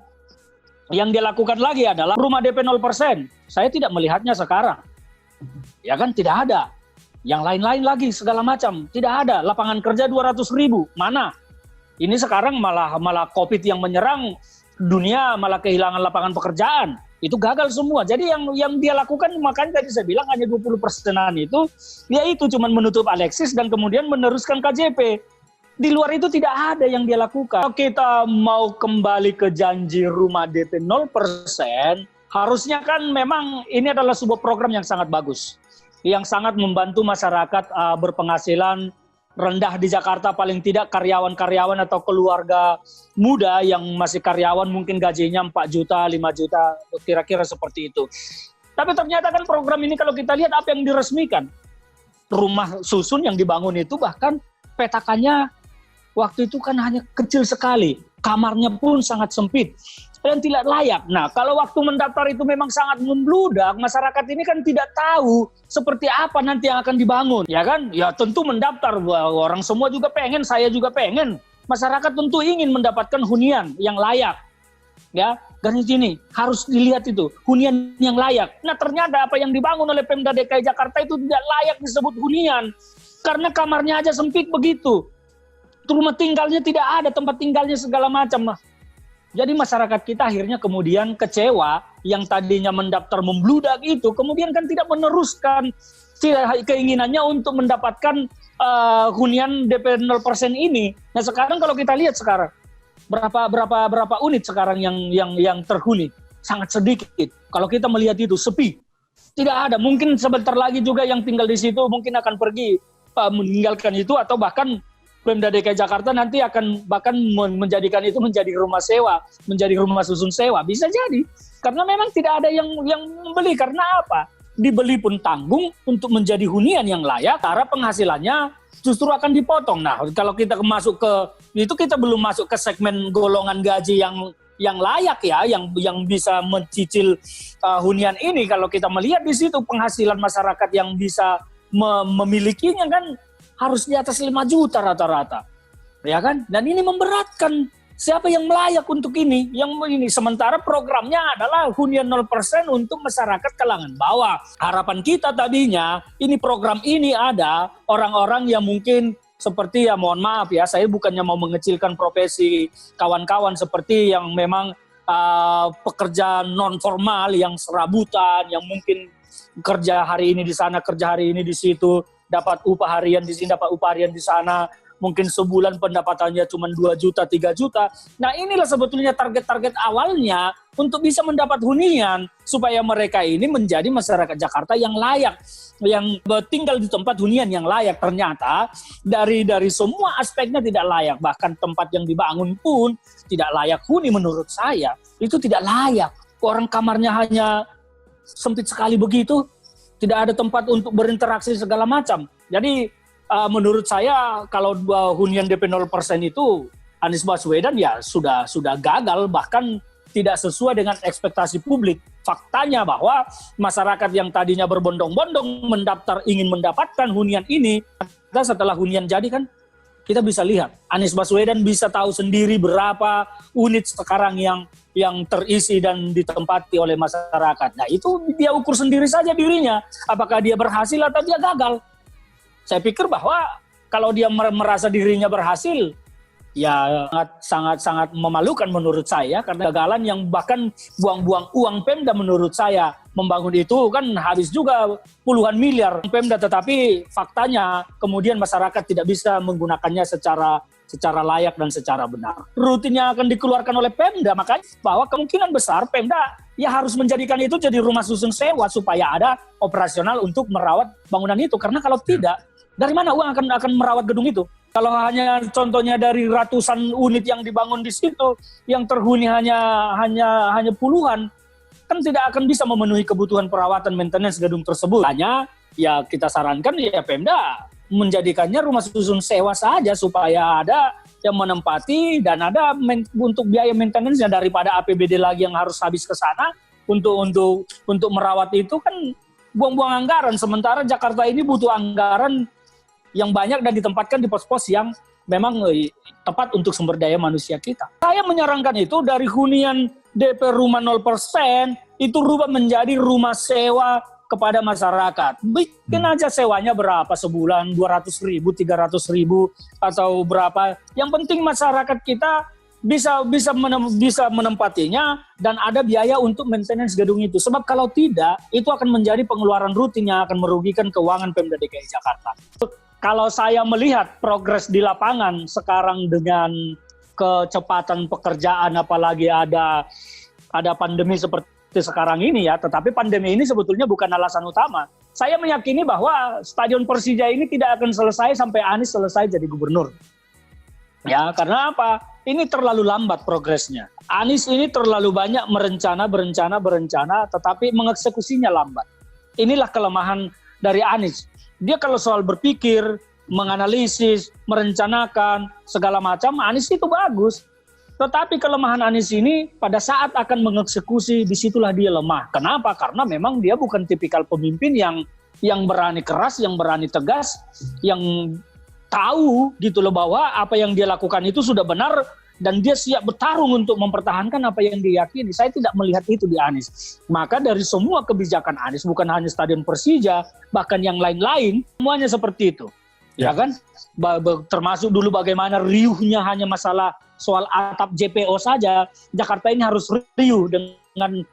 yang dia lakukan lagi adalah rumah DP 0%. Saya tidak melihatnya sekarang. Ya kan tidak ada. Yang lain-lain lagi segala macam. Tidak ada. Lapangan kerja 200.000. Mana? Ini sekarang malah COVID yang menyerang dunia, malah kehilangan lapangan pekerjaan. Itu gagal semua. Jadi yang dia lakukan, makanya tadi saya bilang hanya 20%-an itu, ya itu cuma menutup Alexis dan kemudian meneruskan KJP. Di luar itu tidak ada yang dia lakukan. Kalau kita mau kembali ke janji rumah DP 0%, harusnya kan memang ini adalah sebuah program yang sangat bagus. Yang sangat membantu masyarakat berpenghasilan rendah di Jakarta, paling tidak karyawan-karyawan atau keluarga muda yang masih karyawan mungkin gajinya 4 juta, 5 juta, kira-kira seperti itu. Tapi ternyata kan program ini kalau kita lihat apa yang diresmikan. Rumah susun yang dibangun itu bahkan petakannya waktu itu kan hanya kecil sekali, kamarnya pun sangat sempit dan tidak layak. Nah, kalau waktu mendaftar itu memang sangat membludak, masyarakat ini kan tidak tahu seperti apa nanti yang akan dibangun, ya kan? Ya tentu mendaftar, orang semua juga pengen, saya juga pengen. Masyarakat tentu ingin mendapatkan hunian yang layak, ya. Dan ini harus dilihat itu, hunian yang layak. Nah, ternyata apa yang dibangun oleh Pemda DKI Jakarta itu tidak layak disebut hunian, karena kamarnya aja sempit begitu. Rumah tinggalnya tidak ada, tempat tinggalnya segala macam. Jadi masyarakat kita akhirnya kemudian kecewa, yang tadinya mendaftar membludak itu, kemudian kan tidak meneruskan tidak keinginannya untuk mendapatkan hunian DP 0% ini. Nah sekarang kalau kita lihat sekarang berapa unit sekarang yang terhuni, sangat sedikit. Kalau kita melihat itu sepi, tidak ada. Mungkin sebentar lagi juga yang tinggal di situ mungkin akan pergi meninggalkan itu, atau bahkan Pemda DKI Jakarta nanti akan bahkan menjadikan itu menjadi rumah sewa, menjadi rumah susun sewa, bisa jadi. Karena memang tidak ada yang membeli. Karena apa? Dibeli pun tanggung untuk menjadi hunian yang layak, cara penghasilannya justru akan dipotong. Nah, kalau kita masuk ke itu, kita belum masuk ke segmen golongan gaji yang layak ya, yang bisa mencicil hunian ini. Kalau kita melihat di situ penghasilan masyarakat yang bisa memilikinya kan harus di atas 5 juta rata-rata, ya kan? Dan ini memberatkan. Siapa yang layak untuk ini? Sementara programnya adalah hunian 0% untuk masyarakat kalangan bawah. Harapan kita tadinya, ini program ini ada orang-orang yang mungkin seperti, ya mohon maaf ya, saya bukannya mau mengecilkan profesi kawan-kawan seperti yang memang pekerja non formal, yang serabutan, yang mungkin kerja hari ini di sana, kerja hari ini di situ, dapat upah harian di sini, dapat upah harian di sana. Mungkin sebulan pendapatannya cuma 2 juta, 3 juta. Nah inilah sebetulnya target-target awalnya untuk bisa mendapat hunian, supaya mereka ini menjadi masyarakat Jakarta yang layak, yang tinggal di tempat hunian yang layak. Ternyata dari semua aspeknya tidak layak. Bahkan tempat yang dibangun pun tidak layak huni menurut saya. Itu tidak layak. Orang kamarnya hanya sempit sekali begitu, tidak ada tempat untuk berinteraksi segala macam. Jadi menurut saya kalau hunian DP 0% itu Anies Baswedan ya sudah gagal, bahkan tidak sesuai dengan ekspektasi publik. Faktanya bahwa masyarakat yang tadinya berbondong-bondong mendaftar ingin mendapatkan hunian ini, setelah hunian jadi kan kita bisa lihat Anies Baswedan bisa tahu sendiri berapa unit sekarang yang terisi dan ditempati oleh masyarakat. Nah itu dia ukur sendiri saja dirinya, apakah dia berhasil atau dia gagal. Saya pikir bahwa kalau dia merasa dirinya berhasil, ya sangat memalukan menurut saya, karena gagalan yang bahkan buang-buang uang Pemda menurut saya. Membangun itu kan habis juga puluhan miliar Pemda, tetapi faktanya kemudian masyarakat tidak bisa menggunakannya secara layak dan secara benar. Rutinnya akan dikeluarkan oleh Pemda, makanya bahwa kemungkinan besar Pemda ya harus menjadikan itu jadi rumah susun sewa supaya ada operasional untuk merawat bangunan itu. Karena kalau tidak, dari mana uang akan merawat gedung itu? Kalau hanya contohnya dari ratusan unit yang dibangun di situ, yang terhuni hanya puluhan, kan tidak akan bisa memenuhi kebutuhan perawatan maintenance gedung tersebut. Hanya ya kita sarankan ya Pemda menjadikannya rumah susun sewa saja supaya ada yang menempati dan ada untuk biaya maintenance-nya, daripada APBD lagi yang harus habis ke sana untuk merawat itu kan buang-buang anggaran. Sementara Jakarta ini butuh anggaran yang banyak dan ditempatkan di pos-pos yang memang tepat untuk sumber daya manusia kita. Saya menyarankan itu dari hunian DP rumah 0% itu rubah menjadi rumah sewa kepada masyarakat. Bikin aja sewanya berapa sebulan, 200.000, 300.000 atau berapa. Yang penting masyarakat kita bisa menempatinya dan ada biaya untuk maintenance gedung itu. Sebab kalau tidak, itu akan menjadi pengeluaran rutin yang akan merugikan keuangan Pemda DKI Jakarta. Kalau saya melihat progres di lapangan sekarang dengan kecepatan pekerjaan, apalagi ada pandemi seperti sekarang ini ya, tetapi pandemi ini sebetulnya bukan alasan utama. Saya meyakini bahwa Stadion Persija ini tidak akan selesai sampai Anies selesai jadi gubernur. Ya, karena apa? Ini terlalu lambat progresnya. Anies ini terlalu banyak berencana, tetapi mengeksekusinya lambat. Inilah kelemahan dari Anies. Dia kalau soal berpikir, menganalisis, merencanakan, segala macam, Anies itu bagus. Tetapi kelemahan Anies ini pada saat akan mengeksekusi, disitulah dia lemah. Kenapa? Karena memang dia bukan tipikal pemimpin yang berani keras, yang berani tegas, yang tahu gitu loh bahwa apa yang dia lakukan itu sudah benar dan dia siap bertarung untuk mempertahankan apa yang diyakini. Saya tidak melihat itu di Anies. Maka dari semua kebijakan Anies, bukan hanya Stadion Persija, bahkan yang lain-lain, semuanya seperti itu. Ya kan? Termasuk dulu bagaimana riuhnya hanya masalah soal atap JPO saja. Jakarta ini harus riuh dengan dengan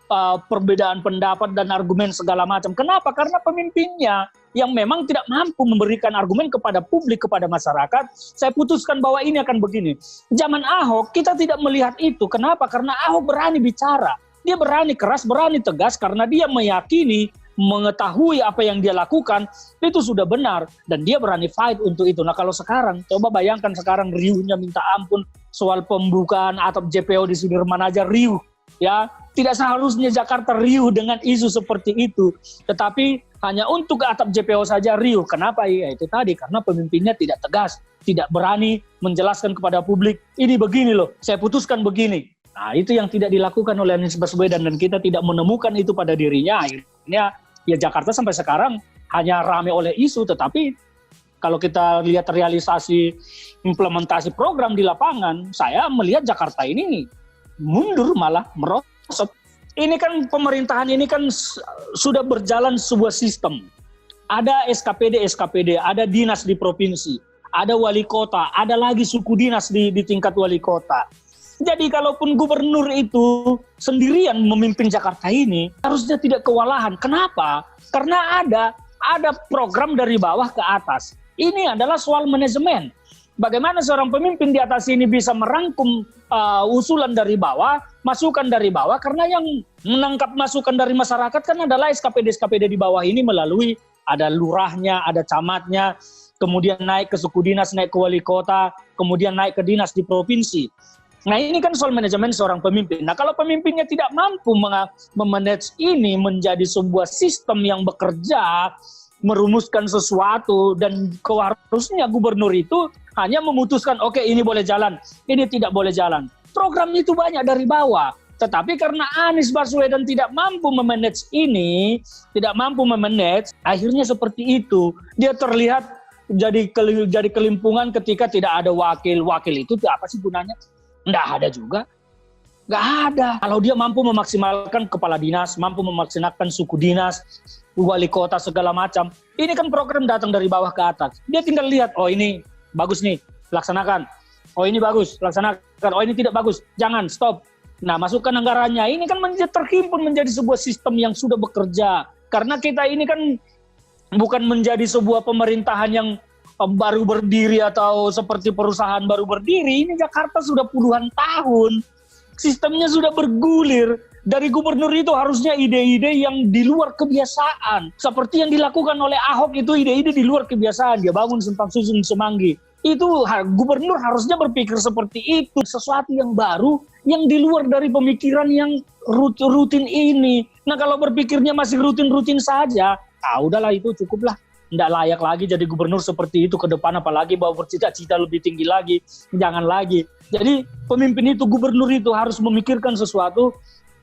perbedaan pendapat dan argumen segala macam. Kenapa? Karena pemimpinnya yang memang tidak mampu memberikan argumen kepada publik, kepada masyarakat. Saya putuskan bahwa ini akan begini. Zaman Ahok kita tidak melihat itu. Kenapa? Karena Ahok berani bicara. Dia berani keras, berani tegas karena dia meyakini, mengetahui apa yang dia lakukan itu sudah benar dan dia berani fight untuk itu. Nah kalau sekarang, coba bayangkan sekarang riuhnya minta ampun soal pembukaan atap JPO di Sudirman aja riuh. Ya, tidak seharusnya Jakarta riuh dengan isu seperti itu, tetapi hanya untuk atap JPO saja riuh. Kenapa? Ya itu tadi, karena pemimpinnya tidak tegas, tidak berani menjelaskan kepada publik, ini begini loh, saya putuskan begini. Nah itu yang tidak dilakukan oleh Anies Baswedan dan kita tidak menemukan itu pada dirinya. Akhirnya ya Jakarta sampai sekarang hanya ramai oleh isu, tetapi kalau kita lihat realisasi implementasi program di lapangan, saya melihat Jakarta ini mundur malah merosot. Ini kan pemerintahan ini kan sudah berjalan sebuah sistem. Ada SKPD, ada dinas di provinsi, ada wali kota, ada lagi suku dinas di tingkat wali kota. Jadi kalaupun gubernur itu sendirian memimpin Jakarta ini, harusnya tidak kewalahan. Kenapa? Karena ada program dari bawah ke atas. Ini adalah soal manajemen. Bagaimana seorang pemimpin di atas ini bisa merangkum usulan dari bawah, masukan dari bawah, karena yang menangkap masukan dari masyarakat kan adalah SKPD di bawah ini melalui ada lurahnya, ada camatnya, kemudian naik ke suku dinas, naik ke wali kota, kemudian naik ke dinas di provinsi. Nah ini kan soal manajemen seorang pemimpin. Nah kalau pemimpinnya tidak mampu memanage ini menjadi sebuah sistem yang bekerja, merumuskan sesuatu, dan harusnya gubernur itu hanya memutuskan oke, ini boleh jalan, ini tidak boleh jalan. Program itu banyak dari bawah. Tetapi karena Anies Baswedan tidak mampu memanage ini, tidak mampu memanage, akhirnya seperti itu. Dia terlihat jadi kelimpungan ketika tidak ada wakil. Wakil itu apa sih gunanya? Nggak ada juga. Nggak ada. Kalau dia mampu memaksimalkan kepala dinas, mampu memaksimalkan suku dinas, wali kota, segala macam. Ini kan program datang dari bawah ke atas. Dia tinggal lihat, oh ini bagus nih, laksanakan. Oh ini bagus, laksanakan. Oh ini tidak bagus, jangan, stop. Nah masukkan anggarannya. Ini kan terhimpun menjadi sebuah sistem yang sudah bekerja. Karena kita ini kan bukan menjadi sebuah pemerintahan yang baru berdiri atau seperti perusahaan baru berdiri. Ini Jakarta sudah puluhan tahun. Sistemnya sudah bergulir. Dari gubernur itu harusnya ide-ide yang di luar kebiasaan. Seperti yang dilakukan oleh Ahok itu ide-ide di luar kebiasaan. Dia bangun Simpang Susun Semanggi. Itu gubernur harusnya berpikir seperti itu. Sesuatu yang baru yang di luar dari pemikiran yang rutin ini. Nah kalau berpikirnya masih rutin-rutin saja, udahlah itu cukuplah. Tidak layak lagi jadi gubernur seperti itu ke depan, apalagi bahwa bercita-cita lebih tinggi lagi. Jangan lagi. Jadi pemimpin itu, gubernur itu harus memikirkan sesuatu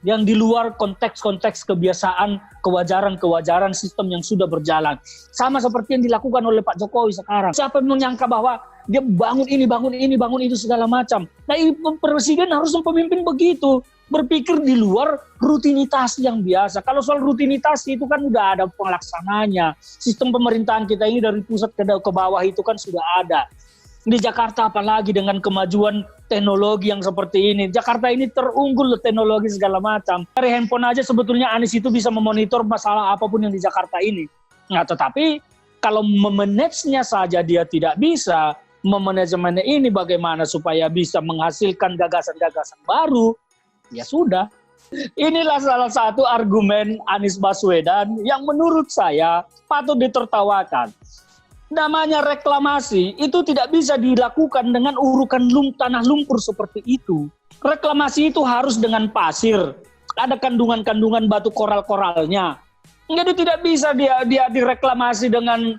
yang di luar konteks-konteks kebiasaan, kewajaran sistem yang sudah berjalan. Sama seperti yang dilakukan oleh Pak Jokowi sekarang. Siapa yang menyangka bahwa dia bangun itu segala macam. Nah, presiden harusnya pemimpin begitu. Berpikir di luar rutinitas yang biasa. Kalau soal rutinitas itu kan udah ada pelaksananya. Sistem pemerintahan kita ini dari pusat ke bawah itu kan sudah ada. Di Jakarta apalagi dengan kemajuan teknologi yang seperti ini. Jakarta ini terunggul teknologi segala macam. Dari handphone aja sebetulnya Anies itu bisa memonitor masalah apapun yang di Jakarta ini. Nah, tetapi kalau memanage-nya saja dia tidak bisa, memanajemennya ini bagaimana supaya bisa menghasilkan gagasan-gagasan baru, ya sudah. Inilah salah satu argumen Anies Baswedan yang menurut saya patut ditertawakan. Namanya reklamasi itu tidak bisa dilakukan dengan urukan tanah lumpur seperti itu. Reklamasi itu harus dengan pasir, ada kandungan-kandungan batu koral-koralnya. Jadi tidak bisa dia direklamasi dengan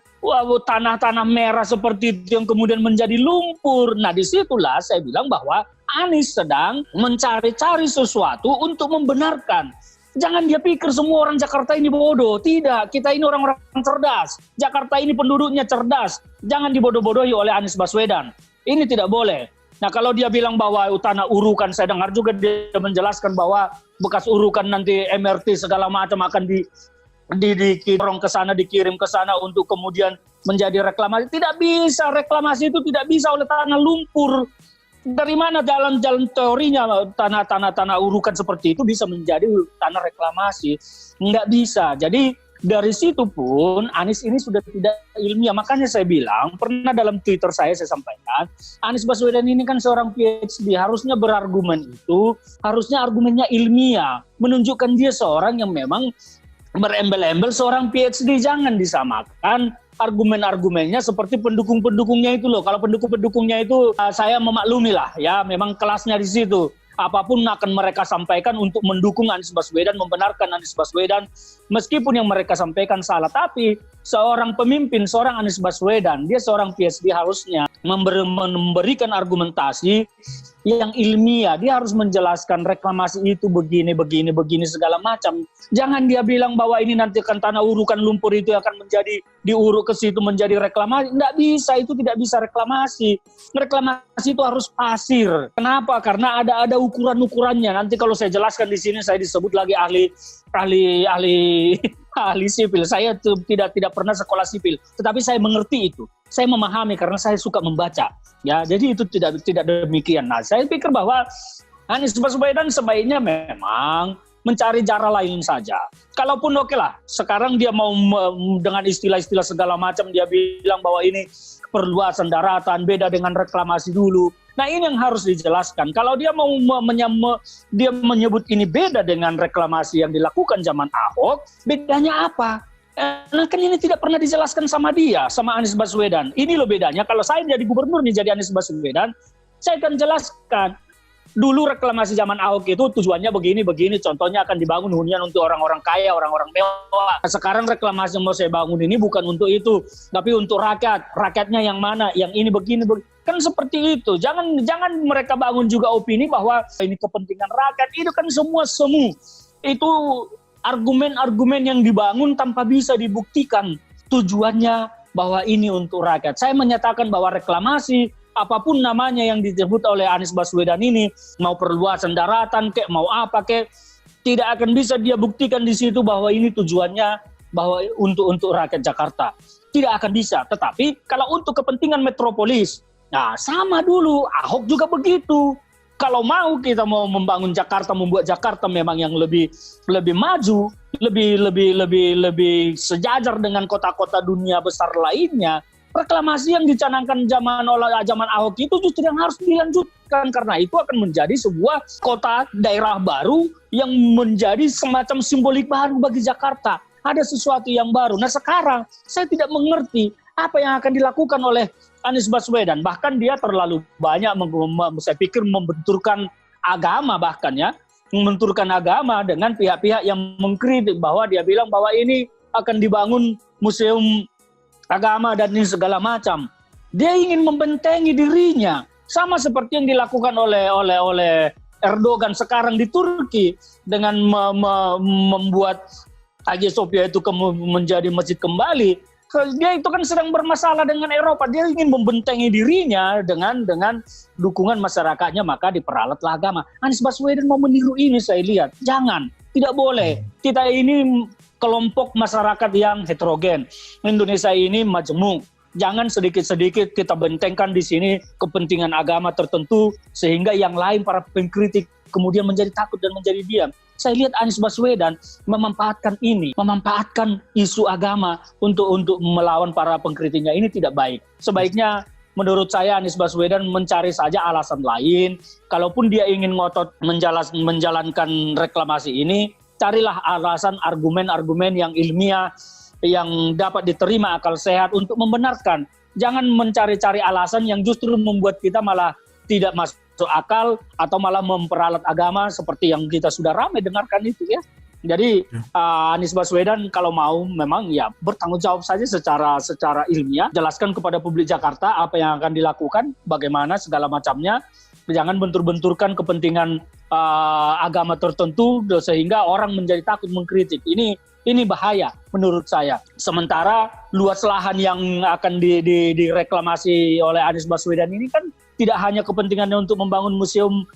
tanah-tanah merah seperti itu yang kemudian menjadi lumpur. Nah disitulah saya bilang bahwa Anies sedang mencari-cari sesuatu untuk membenarkan. Jangan dia pikir semua orang Jakarta ini bodoh. Tidak, kita ini orang-orang cerdas. Jakarta ini penduduknya cerdas. Jangan dibodoh-bodohi oleh Anies Baswedan. Ini tidak boleh. Nah kalau dia bilang bahwa tanah urukan, saya dengar juga dia menjelaskan bahwa bekas urukan nanti MRT segala macam akan dikirim ke sana untuk kemudian menjadi reklamasi. Tidak bisa, reklamasi itu tidak bisa oleh tanah lumpur. Dari mana jalan-jalan teorinya tanah urukan seperti itu bisa menjadi tanah reklamasi? Nggak bisa. Jadi dari situ pun Anies ini sudah tidak ilmiah. Makanya saya bilang, pernah dalam Twitter saya sampaikan, Anies Baswedan ini kan seorang PhD, harusnya berargumen itu, harusnya argumennya ilmiah. Menunjukkan dia seorang yang memang berembel-embel seorang PhD. Jangan disamakan argumen-argumennya seperti pendukung-pendukungnya itu loh. Kalau pendukung-pendukungnya itu saya memaklumi lah ya, memang kelasnya di situ. Apapun akan mereka sampaikan untuk mendukung Anies Baswedan, membenarkan Anies Baswedan, meskipun yang mereka sampaikan salah. Tapi seorang pemimpin, seorang Anies Baswedan, dia seorang PhD harusnya memberikan argumentasi yang ilmiah. Dia harus menjelaskan reklamasi itu begini segala macam. Jangan dia bilang bahwa ini nanti akan tanah urukan lumpur itu akan menjadi diuruk ke situ menjadi reklamasi. Nggak bisa, itu tidak bisa reklamasi. Reklamasi itu harus pasir. Kenapa? Karena ada ukuran-ukurannya. Nanti kalau saya jelaskan di sini saya disebut lagi ahli sipil. Saya tidak pernah sekolah sipil, tetapi saya mengerti itu. Saya memahami karena saya suka membaca. Ya, jadi itu tidak demikian. Nah, saya pikir bahwa Anies Baswedan sebaiknya memang mencari cara lain saja. Kalaupun oke lah, sekarang dia mau dengan istilah-istilah segala macam, dia bilang bahwa ini perluasan daratan, beda dengan reklamasi dulu. Nah, ini yang harus dijelaskan. Kalau dia mau dia menyebut ini beda dengan reklamasi yang dilakukan zaman Ahok, bedanya apa? Nah, kan ini tidak pernah dijelaskan sama dia, sama Anies Baswedan. Ini loh bedanya. Kalau saya jadi gubernur nih, jadi Anies Baswedan, saya akan jelaskan. Dulu reklamasi zaman Ahok itu tujuannya begini. Contohnya akan dibangun hunian untuk orang-orang kaya, orang-orang mewah. Sekarang reklamasi yang mau saya bangun ini bukan untuk itu, tapi untuk rakyat. Rakyatnya yang mana? Yang ini begini. Kan seperti itu. Jangan mereka bangun juga opini bahwa ini kepentingan rakyat. Itu kan semua semu. Itu argumen-argumen yang dibangun tanpa bisa dibuktikan tujuannya bahwa ini untuk rakyat. Saya menyatakan bahwa reklamasi, apapun namanya yang disebut oleh Anies Baswedan ini, mau perluasan daratan kek, mau apa kek, tidak akan bisa dia buktikan di situ bahwa ini tujuannya bahwa untuk rakyat Jakarta. Tidak akan bisa. Tetapi kalau untuk kepentingan metropolis, nah sama dulu, Ahok juga begitu. Kalau kita mau membangun Jakarta, membuat Jakarta memang yang lebih maju, lebih sejajar dengan kota-kota dunia besar lainnya, reklamasi yang dicanangkan zaman Ahok itu justru yang harus dilanjutkan, karena itu akan menjadi sebuah kota daerah baru yang menjadi semacam simbolik baru bagi Jakarta. Ada sesuatu yang baru. Nah, sekarang saya tidak mengerti apa yang akan dilakukan oleh Anies Baswedan. Bahkan dia terlalu banyak, saya pikir, membenturkan agama bahkan ya. Membenturkan agama dengan pihak-pihak yang mengkritik bahwa dia bilang bahwa ini akan dibangun museum agama dan ini segala macam. Dia ingin membentengi dirinya. Sama seperti yang dilakukan oleh Erdogan sekarang di Turki dengan membuat Hagia Sophia itu menjadi masjid kembali. Dia itu kan sedang bermasalah dengan Eropa. Dia ingin membentengi dirinya dengan dukungan masyarakatnya, maka diperalatlah agama. Anies Baswedan mau meniru ini, saya lihat. Jangan, tidak boleh. Kita ini kelompok masyarakat yang heterogen. Indonesia ini majemuk. Jangan sedikit-sedikit kita bentengkan di sini kepentingan agama tertentu sehingga yang lain para pengkritik kemudian menjadi takut dan menjadi diam. Saya lihat Anies Baswedan memanfaatkan isu agama untuk melawan para pengkritiknya. Ini tidak baik. Sebaiknya menurut saya Anies Baswedan mencari saja alasan lain. Kalaupun dia ingin ngotot menjalankan reklamasi ini, carilah alasan argumen-argumen yang ilmiah, yang dapat diterima akal sehat untuk membenarkan. Jangan mencari-cari alasan yang justru membuat kita malah tidak masuk akal atau malah memperalat agama seperti yang kita sudah ramai dengarkan itu ya. Jadi Anies Baswedan kalau mau memang ya bertanggung jawab saja secara ilmiah, jelaskan kepada publik Jakarta apa yang akan dilakukan, bagaimana segala macamnya. Jangan bentur-benturkan kepentingan agama tertentu sehingga orang menjadi takut mengkritik. Ini bahaya menurut saya. Sementara luas lahan yang akan direklamasi oleh Anies Baswedan ini kan tidak hanya kepentingannya untuk membangun museum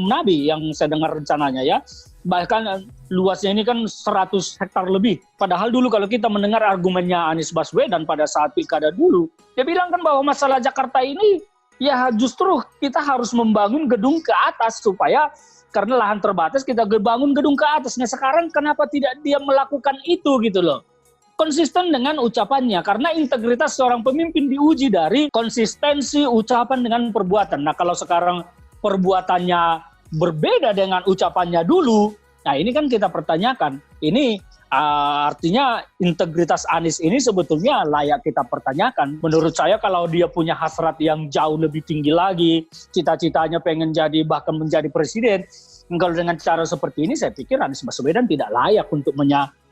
Nabi yang saya dengar rencananya ya. Bahkan luasnya ini kan 100 hektar lebih. Padahal dulu kalau kita mendengar argumennya Anies Baswedan pada saat pilkada dulu, dia bilang kan bahwa masalah Jakarta ini Ya justru kita harus membangun gedung ke atas supaya karena lahan terbatas kita bangun gedung ke atasnya. Sekarang kenapa tidak dia melakukan itu gitu loh. Konsisten dengan ucapannya, karena integritas seorang pemimpin diuji dari konsistensi ucapan dengan perbuatan. Nah kalau sekarang perbuatannya berbeda dengan ucapannya dulu, nah ini kan kita pertanyakan. Ini artinya integritas Anies ini sebetulnya layak kita pertanyakan. Menurut saya kalau dia punya hasrat yang jauh lebih tinggi lagi, cita-citanya pengen jadi bahkan menjadi presiden, kalau dengan cara seperti ini saya pikir Anies Baswedan tidak layak untuk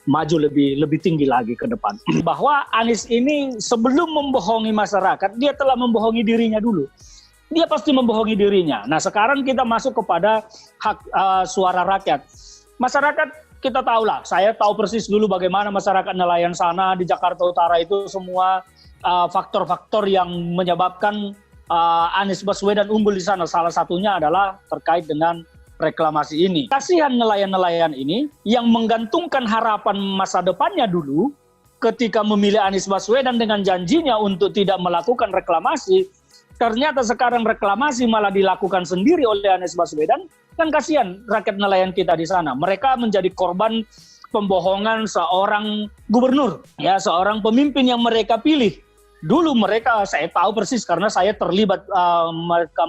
maju lebih tinggi lagi ke depan. Bahwa Anies ini sebelum membohongi masyarakat, dia telah membohongi dirinya dulu. Dia pasti membohongi dirinya. Nah sekarang kita masuk kepada hak suara rakyat. Masyarakat kita tahulah, saya tahu persis dulu bagaimana masyarakat nelayan sana di Jakarta Utara itu semua faktor-faktor yang menyebabkan Anies Baswedan unggul di sana. Salah satunya adalah terkait dengan reklamasi ini. Kasihan nelayan-nelayan ini yang menggantungkan harapan masa depannya dulu ketika memilih Anies Baswedan dengan janjinya untuk tidak melakukan reklamasi. Ternyata sekarang reklamasi malah dilakukan sendiri oleh Anies Baswedan. Kan kasihan rakyat nelayan kita di sana. Mereka menjadi korban pembohongan seorang gubernur, ya seorang pemimpin yang mereka pilih. Dulu mereka, saya tahu persis karena saya terlibat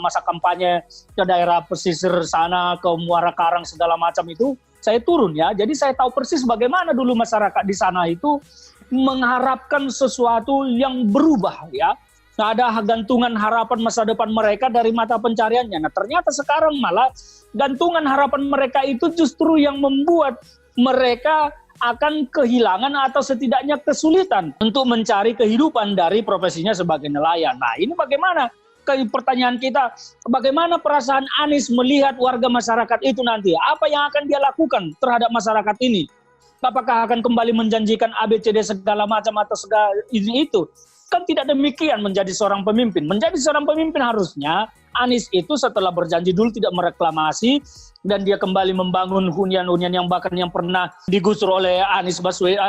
masa kampanye ke daerah pesisir sana, ke Muara Karang segala macam itu, saya turun ya. Jadi saya tahu persis bagaimana dulu masyarakat di sana itu mengharapkan sesuatu yang berubah ya. Nah, ada gantungan harapan masa depan mereka dari mata pencariannya. Nah ternyata sekarang malah gantungan harapan mereka itu justru yang membuat mereka akan kehilangan atau setidaknya kesulitan untuk mencari kehidupan dari profesinya sebagai nelayan. Nah ini bagaimana? Pertanyaan kita, bagaimana perasaan Anies melihat warga masyarakat itu nanti? Apa yang akan dia lakukan terhadap masyarakat ini? Apakah akan kembali menjanjikan ABCD segala macam atau segala ini itu? Kan tidak demikian menjadi seorang pemimpin. Menjadi seorang pemimpin harusnya Anies itu setelah berjanji dulu tidak mereklamasi dan dia kembali membangun hunian-hunian yang bahkan yang pernah digusur oleh Anies Baswedan,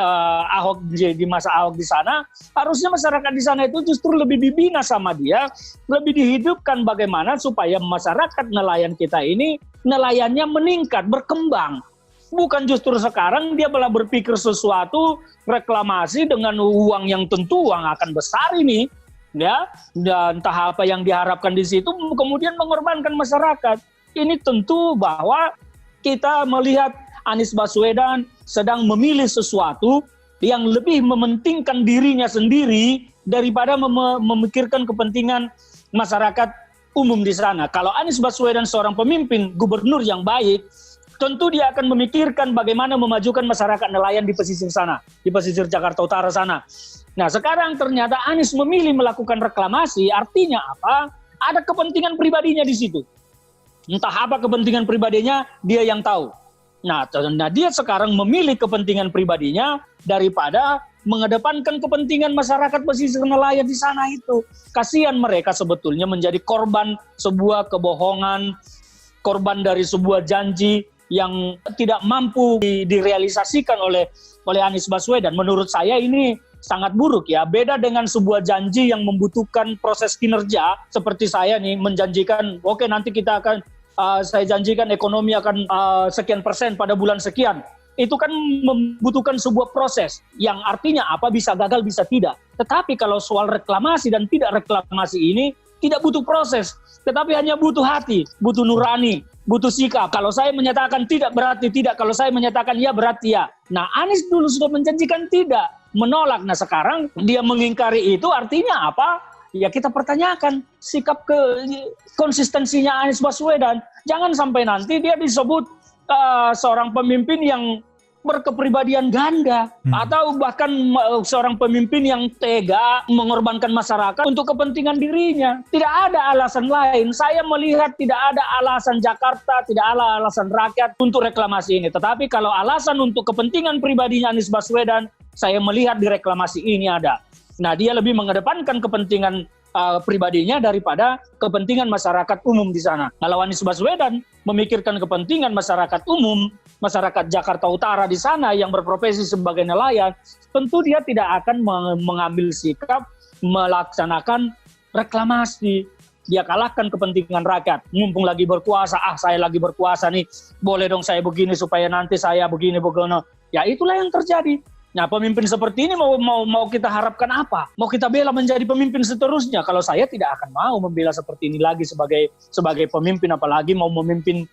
Ahok di masa Ahok di sana, harusnya masyarakat di sana itu justru lebih dibina sama dia, lebih dihidupkan bagaimana supaya masyarakat nelayan kita ini nelayannya meningkat, berkembang. Bukan justru sekarang dia malah berpikir sesuatu reklamasi dengan uang yang tentu uang akan besar ini, ya, dan entah apa yang diharapkan di situ kemudian mengorbankan masyarakat. Ini tentu bahwa kita melihat Anies Baswedan sedang memilih sesuatu yang lebih mementingkan dirinya sendiri daripada memikirkan kepentingan masyarakat umum di sana. Kalau Anies Baswedan seorang pemimpin gubernur yang baik, tentu dia akan memikirkan bagaimana memajukan masyarakat nelayan di pesisir sana, di pesisir Jakarta Utara sana. Nah sekarang ternyata Anies memilih melakukan reklamasi, artinya apa? Ada kepentingan pribadinya di situ. Entah apa kepentingan pribadinya, dia yang tahu. Nah dia sekarang memilih kepentingan pribadinya daripada mengedepankan kepentingan masyarakat pesisir nelayan di sana itu. Kasihan mereka sebetulnya menjadi korban sebuah kebohongan, korban dari sebuah janji yang tidak mampu direalisasikan oleh Anies Baswedan. Menurut saya ini sangat buruk ya. Beda dengan sebuah janji yang membutuhkan proses kinerja seperti saya nih menjanjikan, oke, nanti kita akan saya janjikan ekonomi akan sekian persen pada bulan sekian. Itu kan membutuhkan sebuah proses yang artinya apa bisa gagal bisa tidak. Tetapi kalau soal reklamasi dan tidak reklamasi ini tidak butuh proses, tetapi hanya butuh hati, butuh nurani, butuh sikap. Kalau saya menyatakan tidak berarti tidak, kalau saya menyatakan ya berarti ya. Nah Anies dulu sudah menjanjikan tidak, menolak. Nah sekarang dia mengingkari itu artinya apa? Ya kita pertanyakan sikap konsistensinya Anies Baswedan. Jangan sampai nanti dia disebut seorang pemimpin yang berkepribadian ganda atau bahkan seorang pemimpin yang tega mengorbankan masyarakat untuk kepentingan dirinya. Tidak ada alasan lain. Saya melihat tidak ada alasan Jakarta, tidak ada alasan rakyat untuk reklamasi ini. Tetapi kalau alasan untuk kepentingan pribadinya Anies Baswedan, saya melihat di reklamasi ini ada. Nah, dia lebih mengedepankan kepentingan pribadinya daripada kepentingan masyarakat umum di sana. Kalau Anies Baswedan memikirkan kepentingan masyarakat umum, masyarakat Jakarta Utara di sana yang berprofesi sebagai nelayan, tentu dia tidak akan mengambil sikap melaksanakan reklamasi. dia kalahkan kepentingan rakyat. Mumpung lagi berkuasa, saya lagi berkuasa nih, boleh dong saya begini supaya nanti saya begini. Ya itulah yang terjadi. Nah, pemimpin seperti ini mau kita harapkan apa? Mau kita bela menjadi pemimpin seterusnya? Kalau saya tidak akan mau membela seperti ini lagi sebagai pemimpin, apalagi mau memimpin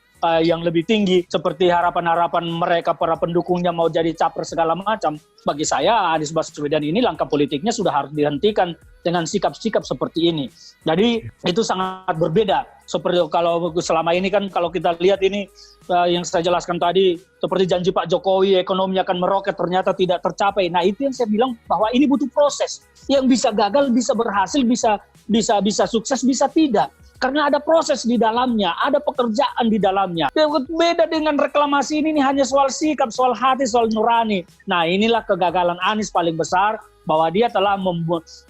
yang lebih tinggi seperti harapan-harapan mereka para pendukungnya mau jadi capres segala macam. Bagi saya Anies Baswedan ini langkah politiknya sudah harus dihentikan dengan sikap-sikap seperti ini. Jadi itu sangat berbeda. Seperti kalau selama ini kan kalau kita lihat ini yang saya jelaskan tadi seperti janji Pak Jokowi ekonomi akan meroket ternyata tidak tercapai. Nah, itu yang saya bilang bahwa ini butuh proses. Yang bisa gagal, bisa berhasil, bisa sukses, bisa tidak. Karena ada proses di dalamnya, ada pekerjaan di dalamnya. Beda dengan reklamasi ini hanya soal sikap, soal hati, soal nurani. Nah, inilah kegagalan Anies paling besar, bahwa dia telah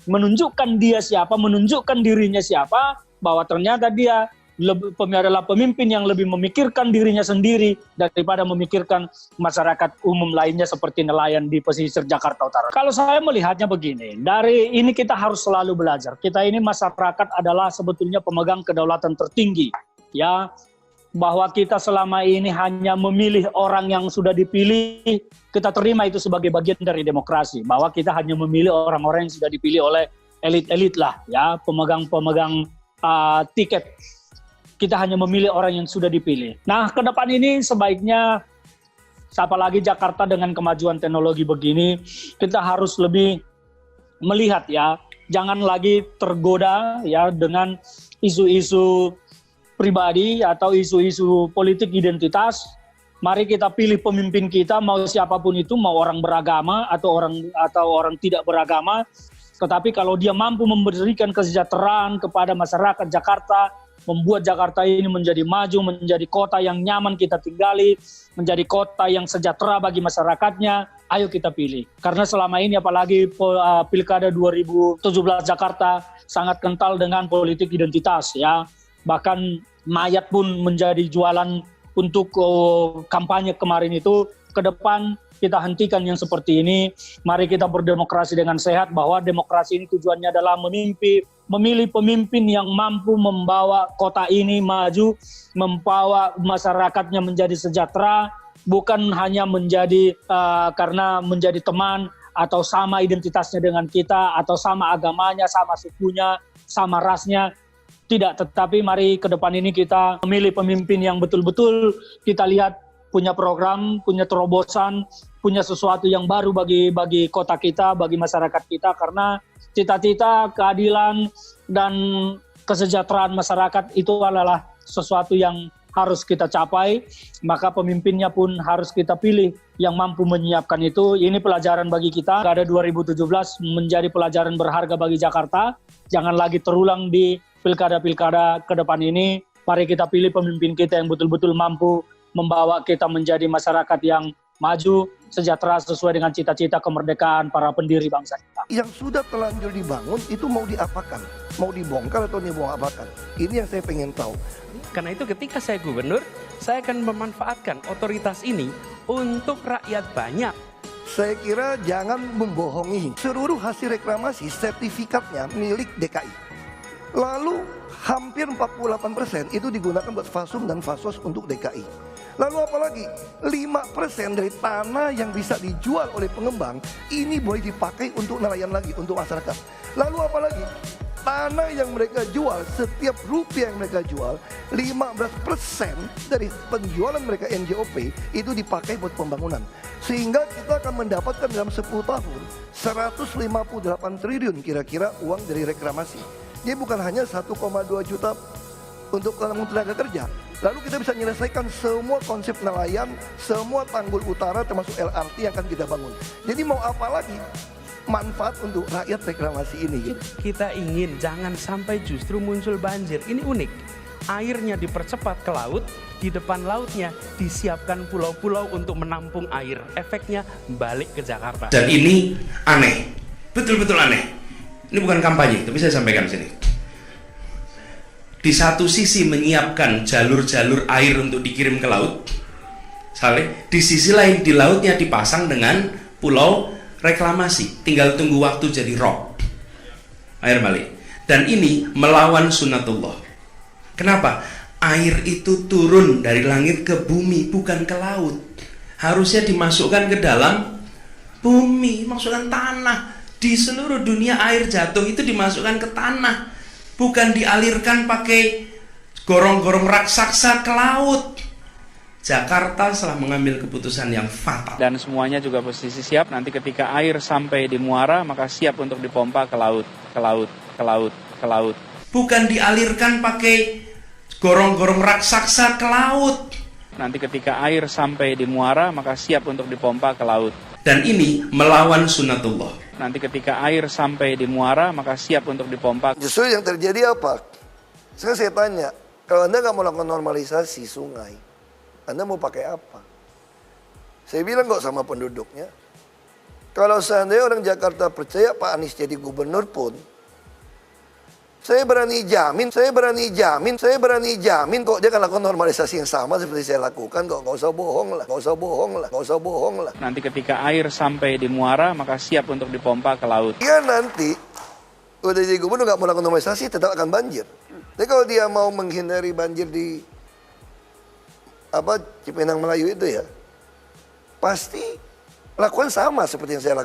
menunjukkan dia siapa, menunjukkan dirinya siapa, bahwa ternyata dia adalah pemimpin yang lebih memikirkan dirinya sendiri daripada memikirkan masyarakat umum lainnya seperti nelayan di pesisir Jakarta Utara. Kalau saya melihatnya begini, dari ini kita harus selalu belajar. Kita ini masyarakat adalah sebetulnya pemegang kedaulatan tertinggi, ya, bahwa kita selama ini hanya memilih orang yang sudah dipilih, kita terima itu sebagai bagian dari demokrasi, bahwa kita hanya memilih orang-orang yang sudah dipilih oleh elit-elit lah, ya, pemegang tiket. Kita hanya memilih orang yang sudah dipilih. Nah, ke depan ini sebaiknya, apalagi Jakarta dengan kemajuan teknologi begini, kita harus lebih melihat, ya, jangan lagi tergoda, ya, dengan isu-isu pribadi atau isu-isu politik identitas. Mari kita pilih pemimpin kita, mau siapapun itu, mau orang beragama atau orang tidak beragama. Tetapi kalau dia mampu memberikan kesejahteraan kepada masyarakat Jakarta, membuat Jakarta ini menjadi maju, menjadi kota yang nyaman kita tinggali, menjadi kota yang sejahtera bagi masyarakatnya, ayo kita pilih. Karena selama ini apalagi Pilkada 2017 Jakarta sangat kental dengan politik identitas, ya. Bahkan mayat pun menjadi jualan untuk kampanye kemarin itu. Ke depan kita hentikan yang seperti ini. Mari kita berdemokrasi dengan sehat, bahwa demokrasi ini tujuannya adalah memilih pemimpin yang mampu membawa kota ini maju, membawa masyarakatnya menjadi sejahtera, bukan hanya menjadi karena menjadi teman atau sama identitasnya dengan kita, atau sama agamanya, sama sukunya, sama rasnya. Tidak, tetapi mari ke depan ini kita memilih pemimpin yang betul-betul kita lihat punya program, punya terobosan, punya sesuatu yang baru bagi kota kita, bagi masyarakat kita, karena cita-cita, keadilan, dan kesejahteraan masyarakat itu adalah sesuatu yang harus kita capai, maka pemimpinnya pun harus kita pilih yang mampu menyiapkan itu. Ini pelajaran bagi kita, Pilkada 2017 menjadi pelajaran berharga bagi Jakarta, jangan lagi terulang di pilkada-pilkada ke depan ini. Mari kita pilih pemimpin kita yang betul-betul mampu membawa kita menjadi masyarakat yang maju, sejahtera sesuai dengan cita-cita kemerdekaan para pendiri bangsa kita. Yang sudah terlanjur dibangun itu mau diapakan? Mau dibongkar atau diapakan? Ini yang saya pengen tahu. Karena itu ketika saya gubernur, saya akan memanfaatkan otoritas ini untuk rakyat banyak. Saya kira jangan membohongi. Seluruh hasil reklamasi sertifikatnya milik DKI. Lalu hampir 48% itu digunakan buat Fasum dan Fasos untuk DKI. Lalu apalagi 5% dari tanah yang bisa dijual oleh pengembang ini boleh dipakai untuk nelayan lagi, untuk masyarakat. Lalu apalagi tanah yang mereka jual, setiap rupiah yang mereka jual, 15% dari penjualan mereka NJOP itu dipakai buat pembangunan. Sehingga kita akan mendapatkan dalam 10 tahun 158 triliun kira-kira uang dari reklamasi. Dia bukan hanya 1,2 juta untuk tenaga kerja. Lalu kita bisa menyelesaikan semua konsep nelayan, semua tanggul utara termasuk LRT yang akan kita bangun. Jadi mau apa lagi manfaat untuk rakyat reklamasi ini? Kita ingin jangan sampai justru muncul banjir. Ini unik. Airnya dipercepat ke laut, di depan lautnya disiapkan pulau-pulau untuk menampung air. Efeknya balik ke Jakarta. Dan ini aneh, betul-betul aneh. Ini bukan kampanye, tapi saya sampaikan di sini. Di satu sisi menyiapkan jalur-jalur air untuk dikirim ke laut, di sisi lain di lautnya dipasang dengan pulau reklamasi. Tinggal tunggu waktu jadi rock. Air balik. Dan ini melawan sunnatullah. Kenapa? Air itu turun dari langit ke bumi, bukan ke laut. Harusnya dimasukkan ke dalam bumi, masukkan tanah. Di seluruh dunia air jatuh itu dimasukkan ke tanah, bukan dialirkan pakai gorong-gorong raksasa ke laut. Jakarta telah mengambil keputusan yang fatal. Dan semuanya juga posisi siap, nanti ketika air sampai di muara maka siap untuk dipompa ke laut, ke laut, ke laut, ke laut. Bukan dialirkan pakai gorong-gorong raksasa ke laut. Nanti ketika air sampai di muara maka siap untuk dipompa ke laut. Dan ini melawan sunnatullah. Nanti ketika air sampai di muara maka siap untuk dipompa. Justru yang terjadi apa? Saya tanya, kalau Anda nggak mau lakukan normalisasi sungai, Anda mau pakai apa? Saya bilang kok sama penduduknya, kalau seandainya orang Jakarta percaya Pak Anies jadi gubernur pun, saya berani jamin kok dia akan lakukan normalisasi yang sama seperti saya lakukan kok. Nggak usah bohong lah. Nanti ketika air sampai di muara maka siap untuk dipompa ke laut. Dia nanti udah jadi gubernur nggak mau lakukan normalisasi tetap akan banjir. Tapi kalau dia mau menghindari banjir di Cipinang Melayu itu ya, pasti lakukan sama seperti yang saya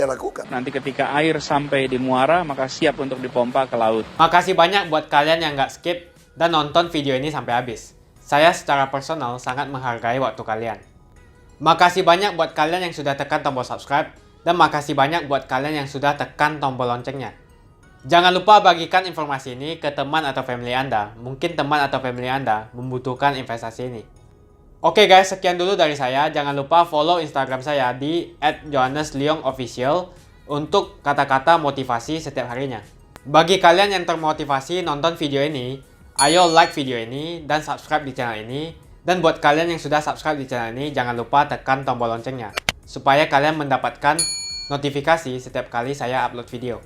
lakukan. Nanti ketika air sampai di muara maka siap untuk dipompa ke laut. Makasih banyak buat kalian yang nggak skip dan nonton video ini sampai habis. Saya secara personal sangat menghargai waktu kalian. Makasih banyak buat kalian yang sudah tekan tombol subscribe, dan makasih banyak buat kalian yang sudah tekan tombol loncengnya. Jangan lupa bagikan informasi ini ke teman atau family Anda. Mungkin teman atau family Anda membutuhkan investasi ini. Oke guys, sekian dulu dari saya. Jangan lupa follow Instagram saya di @johannesleongofficial untuk kata-kata motivasi setiap harinya. Bagi kalian yang termotivasi nonton video ini, ayo like video ini dan subscribe di channel ini. Dan buat kalian yang sudah subscribe di channel ini, jangan lupa tekan tombol loncengnya supaya kalian mendapatkan notifikasi setiap kali saya upload video.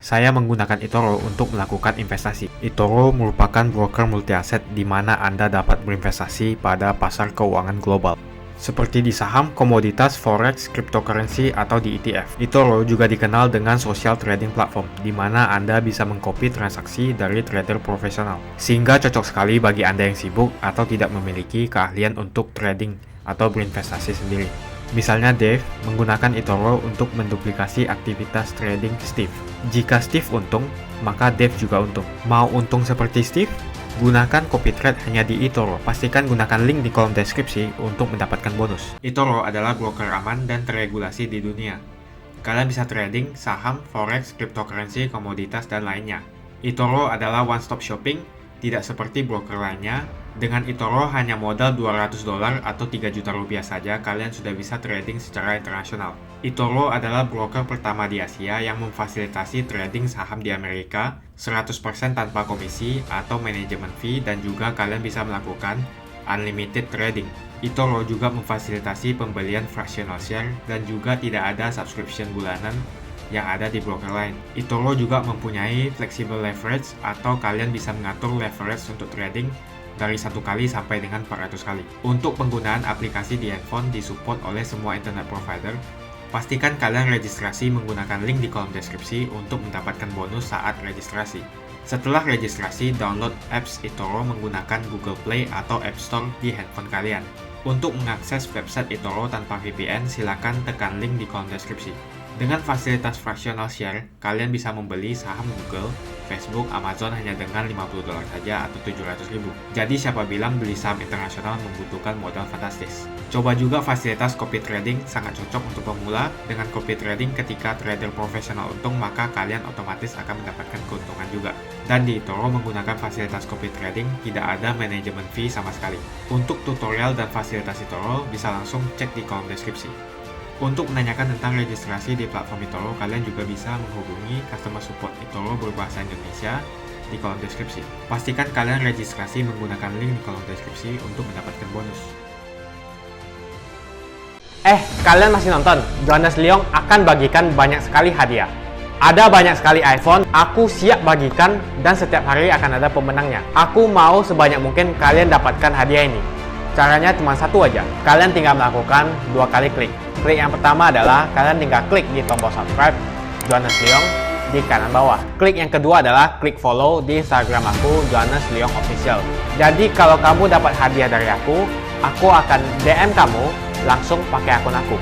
Saya menggunakan eToro untuk melakukan investasi. eToro merupakan broker multi aset di mana Anda dapat berinvestasi pada pasar keuangan global, seperti di saham, komoditas, forex, cryptocurrency, atau di ETF. eToro juga dikenal dengan social trading platform, di mana Anda bisa mengcopy transaksi dari trader profesional, sehingga cocok sekali bagi Anda yang sibuk atau tidak memiliki keahlian untuk trading atau berinvestasi sendiri. Misalnya Dave menggunakan eToro untuk menduplikasi aktivitas trading Steve. Jika Steve untung, maka Dave juga untung. Mau untung seperti Steve? Gunakan copy trade hanya di eToro. Pastikan gunakan link di kolom deskripsi untuk mendapatkan bonus. eToro adalah broker aman dan terregulasi di dunia. Kalian bisa trading saham, forex, cryptocurrency, komoditas, dan lainnya. eToro adalah one-stop shopping, tidak seperti broker lainnya. Dengan eToro hanya modal $200 atau 3 juta rupiah saja, kalian sudah bisa trading secara internasional. eToro adalah broker pertama di Asia yang memfasilitasi trading saham di Amerika 100% tanpa komisi atau manajemen fee, dan juga kalian bisa melakukan unlimited trading. eToro juga memfasilitasi pembelian fractional share dan juga tidak ada subscription bulanan yang ada di broker lain. eToro juga mempunyai flexible leverage atau kalian bisa mengatur leverage untuk trading dari 1 kali sampai dengan 400 kali. Untuk penggunaan aplikasi di handphone disupport oleh semua internet provider. Pastikan kalian registrasi menggunakan link di kolom deskripsi untuk mendapatkan bonus saat registrasi. Setelah registrasi, download apps eToro menggunakan Google Play atau App Store di handphone kalian. Untuk mengakses website eToro tanpa VPN, silakan tekan link di kolom deskripsi. Dengan fasilitas fractional share, kalian bisa membeli saham Google, Facebook, Amazon hanya dengan $50 saja atau 700.000. Jadi siapa bilang beli saham internasional membutuhkan modal fantastis. Coba juga fasilitas copy trading, sangat cocok untuk pemula. Dengan copy trading ketika trader profesional untung, maka kalian otomatis akan mendapatkan keuntungan juga. Dan di eToro menggunakan fasilitas copy trading, tidak ada manajemen fee sama sekali. Untuk tutorial dan fasilitas eToro, bisa langsung cek di kolom deskripsi. Untuk menanyakan tentang registrasi di platform eToro, kalian juga bisa menghubungi customer support eToro berbahasa Indonesia di kolom deskripsi. Pastikan kalian registrasi menggunakan link di kolom deskripsi untuk mendapatkan bonus. Kalian masih nonton? Johannes Leong akan bagikan banyak sekali hadiah. Ada banyak sekali iPhone, aku siap bagikan dan setiap hari akan ada pemenangnya. Aku mau sebanyak mungkin kalian dapatkan hadiah ini. Caranya cuma satu aja, kalian tinggal melakukan 2 kali klik. Klik yang pertama adalah kalian tinggal klik di tombol subscribe Johannes Leong di kanan bawah. Klik yang kedua adalah klik follow di Instagram aku Johannes Leong Official. Jadi kalau kamu dapat hadiah dari aku akan DM kamu langsung pakai akun aku.